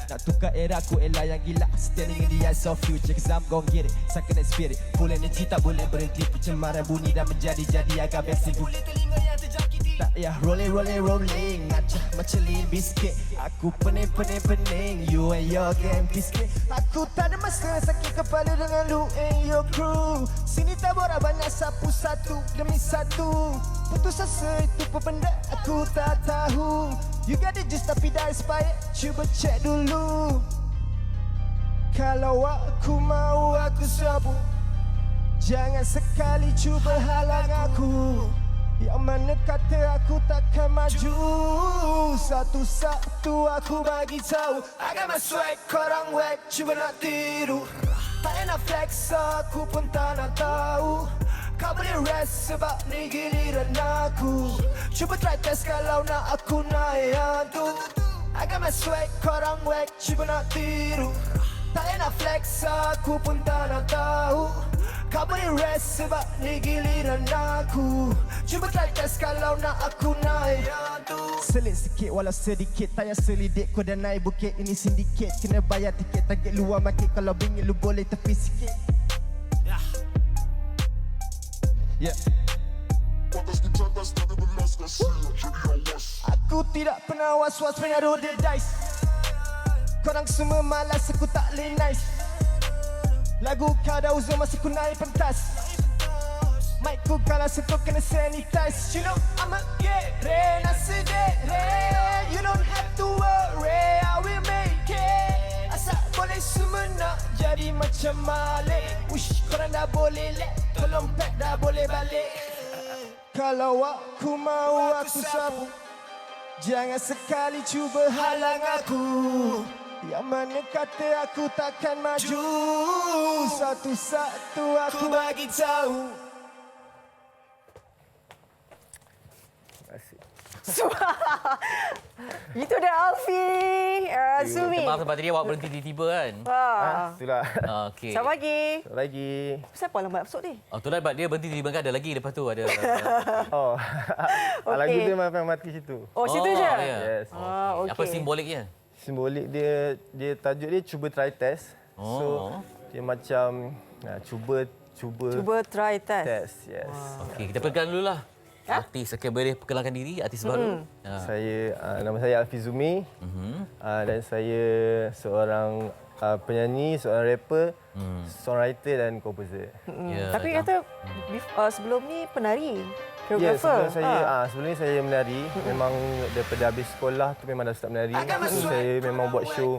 S16: Nak tukar era ku Ella yang gila. Standing in the eyes of future cause I'm gon' get it. Second and spirit, full energy tak boleh berhenti. Pencemaran bunyi dah menjadi-jadi agak basic. Boleh telinga yang terjangkiti. Tak ya rolling ngacah macam lean biscuit. Aku pening you and your game biscuit. Aku tak ada masa sakit kepala dengan lu and your crew. Sini tabora banyak sapu satu demi satu. Putus asa itu pun benda aku tak tahu. You got it just tapi dah expired. Cuba check dulu. Kalau aku mau aku sabu. Jangan sekali cuba halang aku. Yang mana kata aku takkan maju. Satu-satu aku bagi tahu. I got my swag, korang whack, cuba nak tiru. Tak nak flex, aku pun tak nak tahu. Kau boleh rest sebab ni giliran aku. Cuba try test kalau nak aku naik hantu. I got my swag, korang whack, cuba nak tiru. Tak nak flex, aku pun tak nak tahu. Kau boleh rest sebab ni giliran aku. Cuba try test kalau nak aku naik hantu. Selit sikit walau sedikit. Tak payah selidik kau dah naik bukit. Ini sindiket, kena bayar tiket. Target luar market, kalau bingit lu boleh tepi sikit. Yeah. Aku tidak pernah was-was pernah roll the dice. Korang semua malas, aku tak boleh nice. Lagu kau dah uzur masa ku naik pentas. Mic ku kalau sentuh kena sanitize. You know I'm a get nasedere. You don't have to worry, I will make it. Asal boleh semua nak jadi macam Malik. Ush, korang dah boleh let. Tolong pack dah boleh balik. Kalau aku mau aku sabu. Jangan sekali cuba halang aku. Yang mana kata aku takkan maju. Satu-satu aku bagi tahu.
S2: Itu dah Alfi, Sumi.
S1: Maaf sebab tadi awak berhenti tiba-tiba kan?
S17: Itulah.
S1: Okey.
S2: Siapa lagi?
S17: Lagi.
S2: Siapa lambat masuk ni?
S1: Oh, itulah sebab dia berhenti tiba-tiba kan ada lagi lepas tu ada.
S17: Oh.
S2: Okey.
S17: Lagu dia memang mati situ.
S2: Oh, situ je?
S1: Ya.
S17: Yes.
S2: Okey.
S1: Apa simboliknya?
S17: Simbolik dia tajuk dia cuba try test. So dia macam cuba
S2: try test.
S17: Test, yes.
S1: Okey, kita perkenalkan dululah. Artis, okey, boleh perkenalkan diri artis baru.
S17: Saya nama saya Alfi Zumi. Dan saya seorang penyanyi, seorang rapper, songwriter dan komposer.
S2: Tapi kata sebelum ni penari,
S17: Ya,
S2: koreografer.
S17: sebelum ni saya menari. Memang daripada habis sekolah tu memang dah start menari. So, saya memang buat show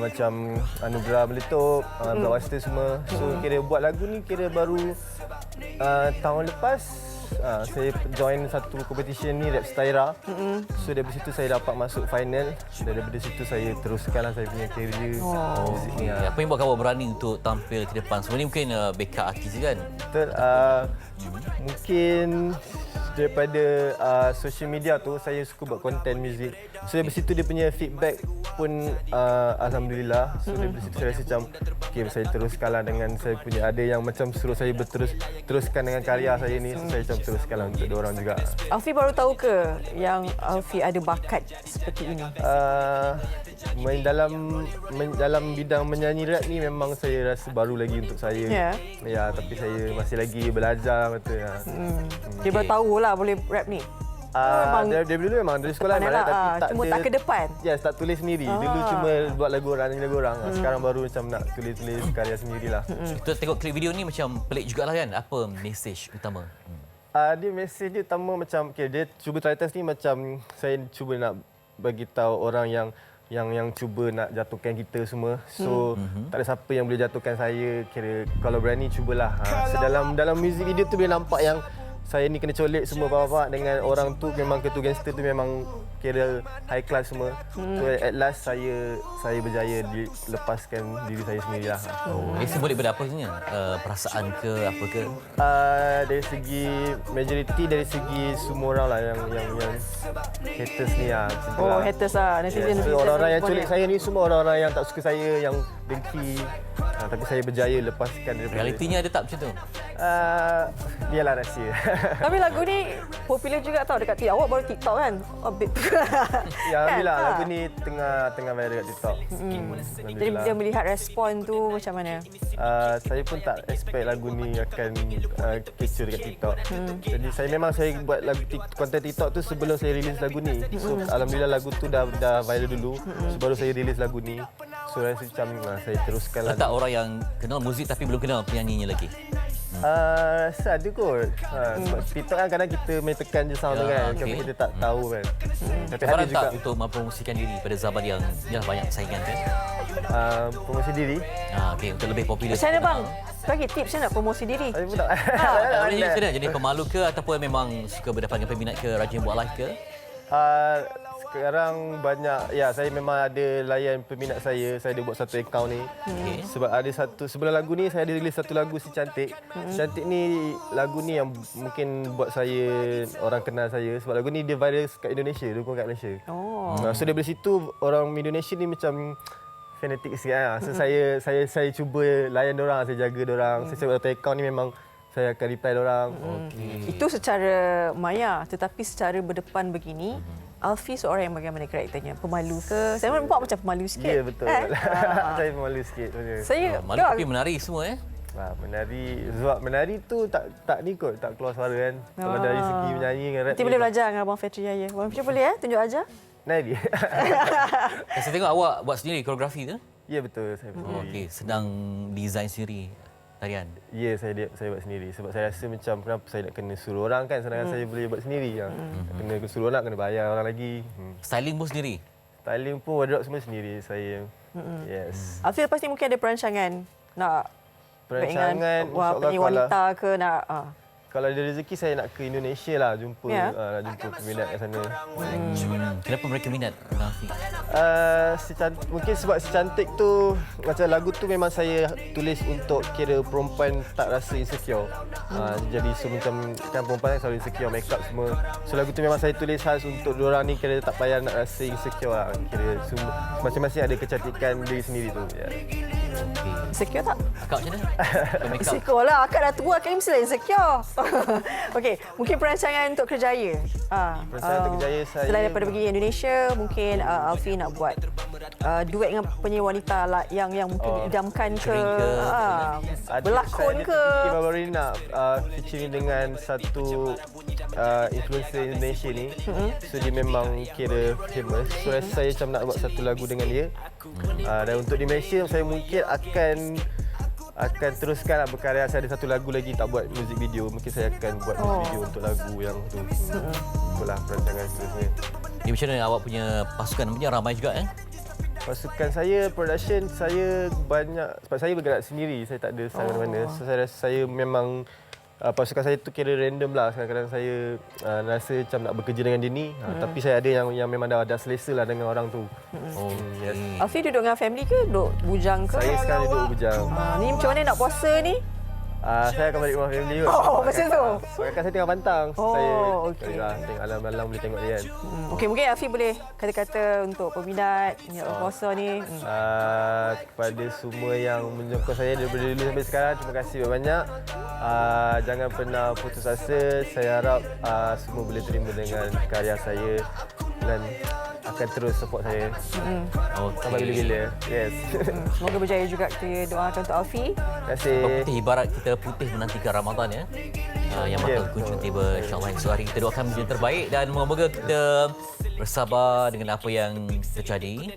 S17: macam Anugerah Meletup, Blawasta semua. So kira buat lagu ni kira baru tahun lepas. Saya join satu competition ni Rap Styra. So dari situ saya dapat masuk final. Dan daripada situ saya teruskanlah saya punya career muzik ni.
S1: Apa yang buat kamu berani untuk tampil ke depan? Sebelum ni mungkin backup artis kan?
S17: Betul. Mungkin daripada social media tu saya suka buat konten muzik. So dari situ dia punya feedback pun alhamdulillah. So dari situ saya rasa macam okay, saya teruskanlah dengan saya punya ada yang macam suruh saya teruskan dengan karya saya ni. So saya macam teruskanlah untuk diorang juga.
S2: Alfi baru tahu ke yang Alfi ada bakat seperti ini?
S17: Dalam bidang menyanyi rap ni memang saya rasa baru lagi untuk saya. Ya, tapi saya masih lagi belajar betul.
S2: Dia baru tahulah boleh rap ni.
S17: Dari dulu memang dari sekolah memang tapi
S2: cuma tak ke depan.
S17: Yes, tak tulis sendiri. Dulu cuma buat lagu orang. Sekarang baru macam nak tulis karya sendirilah.
S1: Kita tengok klip video ni macam pelik jugalah kan? Apa message utama?
S17: Dia message dia utama macam dia cuba try test ni macam saya cuba nak bagi tahu orang yang cuba nak jatuhkan kita semua. So tak ada siapa yang boleh jatuhkan saya. Kira kalau berani cubalah. So dalam music video tu boleh nampak yang saya ni kena colek semua bapak dengan orang tu, memang ketua gangster tu memang kira high class semua. So at last saya berjaya lepaskan diri saya sendirilah.
S1: Ini semua daripada apa sebenarnya? Perasaan ke apa ke?
S17: Dari segi majoriti, dari segi semua orang lah yang haters ni lah.
S2: Haters lah. Netizen.
S17: So, orang-orang yang culik saya ni semua orang-orang yang tak suka saya, yang dengki. Tapi saya berjaya lepaskan daripada
S1: Realitinya ada tak macam tu?
S17: Biarlah rahsia.
S2: Tapi lagu ni popular juga tau dekat TikTok. Awak baru TikTok kan?
S17: Ya, alhamdulillah lagu ni tengah viral kat TikTok.
S2: Jadi dia melihat respon tu macam mana?
S17: Saya pun tak expect lagu ni akan kecoh dekat TikTok. Jadi saya buat lagu konten TikTok tu sebelum saya release lagu ni. So alhamdulillah lagu tu dah viral dulu. So baru saya release lagu ni. So rasa macam saya teruskan lagu.
S1: Tak orang yang kenal muzik tapi belum kenal penyanyinya lagi?
S17: Ada kot. Sebab TikTok kan kadang kita main tekan je sound tu kan. Tapi kita tak tahu kan. Tapi ada juga
S1: tak untuk mempromosikan diri pada zaman yang banyak saingan kan?
S17: Promosi diri.
S1: Okey, untuk lebih popular.
S2: Macam mana bang? Bagi tips saya nak promosi diri.
S17: Saya pun tak.
S1: Jadi pemalu ke ataupun memang suka berdepan dengan peminat ke, rajin buat live ke?
S17: Sekarang banyak, saya memang ada layan peminat saya ada buat satu akaun ni. Sebab ada sebelum lagu ni saya ada release satu lagu Si Cantik. Si Cantik ni lagu ni yang mungkin buat saya, orang kenal saya. Sebab lagu ni dia viral kat Indonesia, dukung kat Malaysia. So daripada situ orang Indonesia ni macam fanatik sikit lah. So saya cuba layan diorang, saya jaga diorang. Saya buat satu akaun ni memang saya akan reply diorang.
S2: Itu secara maya, tetapi secara berdepan begini, Alfie seorang yang bagaimana karakternya? Pemalu ke? Saya nampak macam pemalu sikit.
S17: Ya, betul. Saya pemalu sikit.
S1: Malu tapi menari semua
S17: Menari tu tak ni kot, tak keluar suara kan. Kalau dari segi menyanyi dengan rap.
S2: Nanti boleh belajar dengan Abang Fetri Jaya. Abang Fetri boleh tunjuk ajar?
S17: Nari.
S1: Saya tengok awak buat sendiri koreografi tu?
S17: Ya, betul. Saya buat sendiri.
S1: Okey, sedang design sendiri tarian?
S17: Ya, saya buat sendiri. Sebab saya rasa macam kenapa saya nak kena suruh orang kan, sedangkan saya boleh buat sendiri. Kena suruh orang, kena bayar orang lagi.
S1: Styling pun sendiri?
S17: Styling pun, wardrobe semua sendiri saya. Yes.
S2: Alfie pasti mungkin ada perancangan nak
S17: perancangan
S2: wanita ke nak
S17: kalau ada rezeki saya nak ke Indonesia lah jumpa peminat kat sana.
S1: Kenapa mereka minat Alfie?
S17: Mungkin sebab Si Cantik tu macam lagu tu memang saya tulis untuk kira perempuan tak rasa insecure. Jadi so macam kan perempuan kan selalu insecure, make up semua. So lagu tu memang saya tulis khas untuk diorang ni kira tak payah nak rasa insecure lah. Kira masing-masing ada kecantikan diri sendiri tu.
S2: Insecure tak?
S1: Akak macam mana?
S2: Insecure lah. Akak dah tua, akak ni mesti insecure. Okey, mungkin perancangan untuk Kerjaya.
S17: Perancangan untuk Kerjaya saya...
S2: Selain daripada pergi Indonesia, mungkin Alfie nak buat duet dengan penyanyi wanita yang mungkin diidamkan ke, berlakon ke.
S17: Baru ni nak featuring dengan satu influencer Indonesia ni. So dia memang kira famous. So saya macam nak buat satu lagu dengan dia. Dan untuk di Malaysia saya mungkin akan teruskan berkarya. Saya ada satu lagu lagi tak buat music video. Mungkin saya akan buat music video untuk lagu yang tu. Itulah perancangan seterusnya.
S14: Ini macam mana awak punya pasukan punya ramai juga
S17: Pasukan saya, production saya banyak. Sebab saya bergerak sendiri, saya tak ada saran mana. So saya rasa saya memang pasukan saya tu kira random lah. Kadang-kadang saya rasa macam nak bekerja dengan dia ni. Tapi saya ada yang memang dah selesa lah dengan orang tu.
S2: Yes. Alfie duduk dengan family ke? Duduk bujang ke?
S17: Saya sekarang duduk bujang.
S2: Ni macam mana nak puasa ni?
S17: Saya akan balik rumah family kot.
S2: Macam tu?
S17: Kakak saya tengah pantang. Saya tengok malam-malam boleh tengok dia kan.
S2: Okey, mungkin Alfie boleh kata-kata untuk peminat puasa ni.
S17: Kepada semua yang menyokong saya daripada dulu sampai sekarang, terima kasih banyak. Jangan pernah putus asa. Saya harap semua boleh terima dengan karya saya dan akan terus support saya sampai bila-bila. Yes.
S2: Semoga berjaya juga. Kita doakan untuk Alfie.
S17: Terima kasih.
S1: Putih ibarat kita putih menantikan Ramadan yang bakal kunjung tiba insya-Allah esok hari. Kita doakan menjadi terbaik dan moga-moga kita bersabar dengan apa yang terjadi.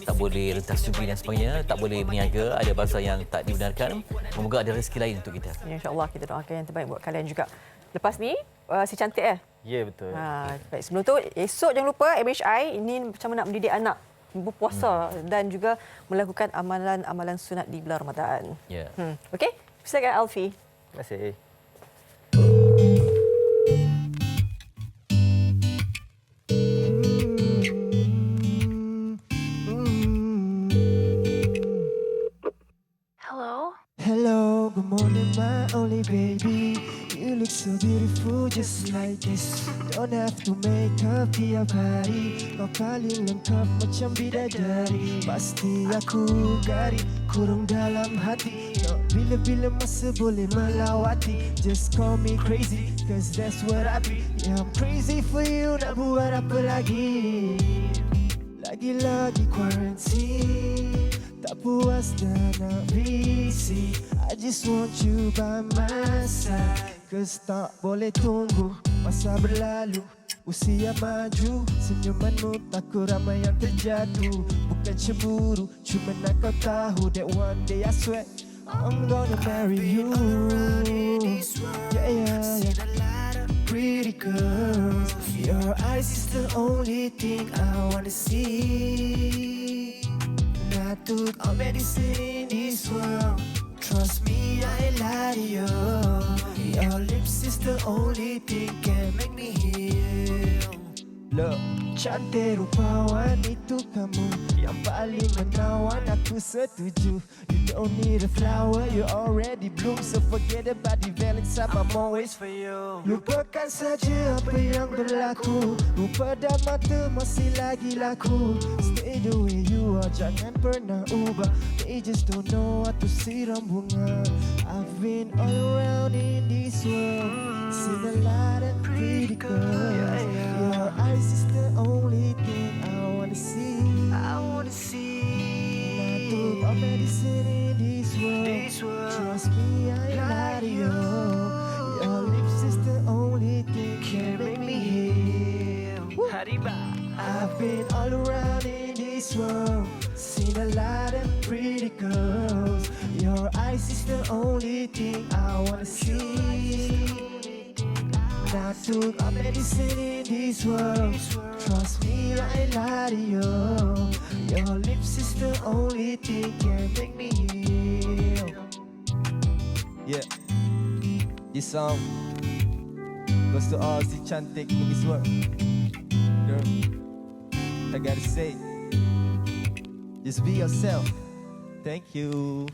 S1: Tak boleh rentas jubli dan sebagainya, tak boleh berniaga, ada bahasa yang tak dibenarkan. Moga ada rezeki lain untuk kita.
S2: Insya-Allah kita doakan yang terbaik buat kalian juga. Lepas ni Si Cantik
S17: Ya, betul.
S2: Baik, sebelum tu esok jangan lupa MHI ini macam mana nak mendidik anak berpuasa dan juga melakukan amalan-amalan sunat di bulan Ramadan.
S1: Ya.
S2: Okey, silakan Alfie.
S17: Terima kasih.
S16: morning, my only baby. You look so beautiful just like this. Don't have to make up tiap hari. Kau paling lengkap macam bidadari. Pasti aku gari kurung dalam hati. No, bila-bila masa boleh melawati. Just call me crazy, cause that's what I be. Yeah, I'm crazy for you, nak buat apa lagi? Lagi-lagi quarantine, tak puas dah nak visi. I just want you by my side, cause tak boleh tunggu masa berlalu, usia maju. Senyumanmu takut ramai yang terjatuh. Bukan cemburu, cuma nak kau tahu that one day I swear I'm gonna marry you. Yeah, yeah, yeah. Pretty girls, your eyes is the only thing I wanna see. I took all medicine in this world. Trust me, I ain't lie to you. Your lips is the only thing can make me heal. Look, cantik rupawan itu kamu, yang paling menawan, aku setuju. You don't need a flower, you already bloom. So forget about the Valentine, I'm always for you. Lupakan saja apa yang berlaku, rupa dan mata masih lagi laku. Stay the way you are, jangan pernah ubah. They just don't know what to siram bunga. I've been all around in this world, seen a lot of pretty girls. Your eyes is the only thing I wanna see. I wanna see. I took all medicine in this world. Trust me, I ain't lie to you. Your lips is the only thing can make me heal. Hariba. I've been all around in this world, seen a lot of pretty girls. Your eyes is the only thing I wanna see. I took all medicine in this world. Trust me, I ain't lie to you. Your lips is the only thing can make me heal. Yeah, this song goes to all the cantik in this world. Girl, I gotta say, just be yourself. Thank you.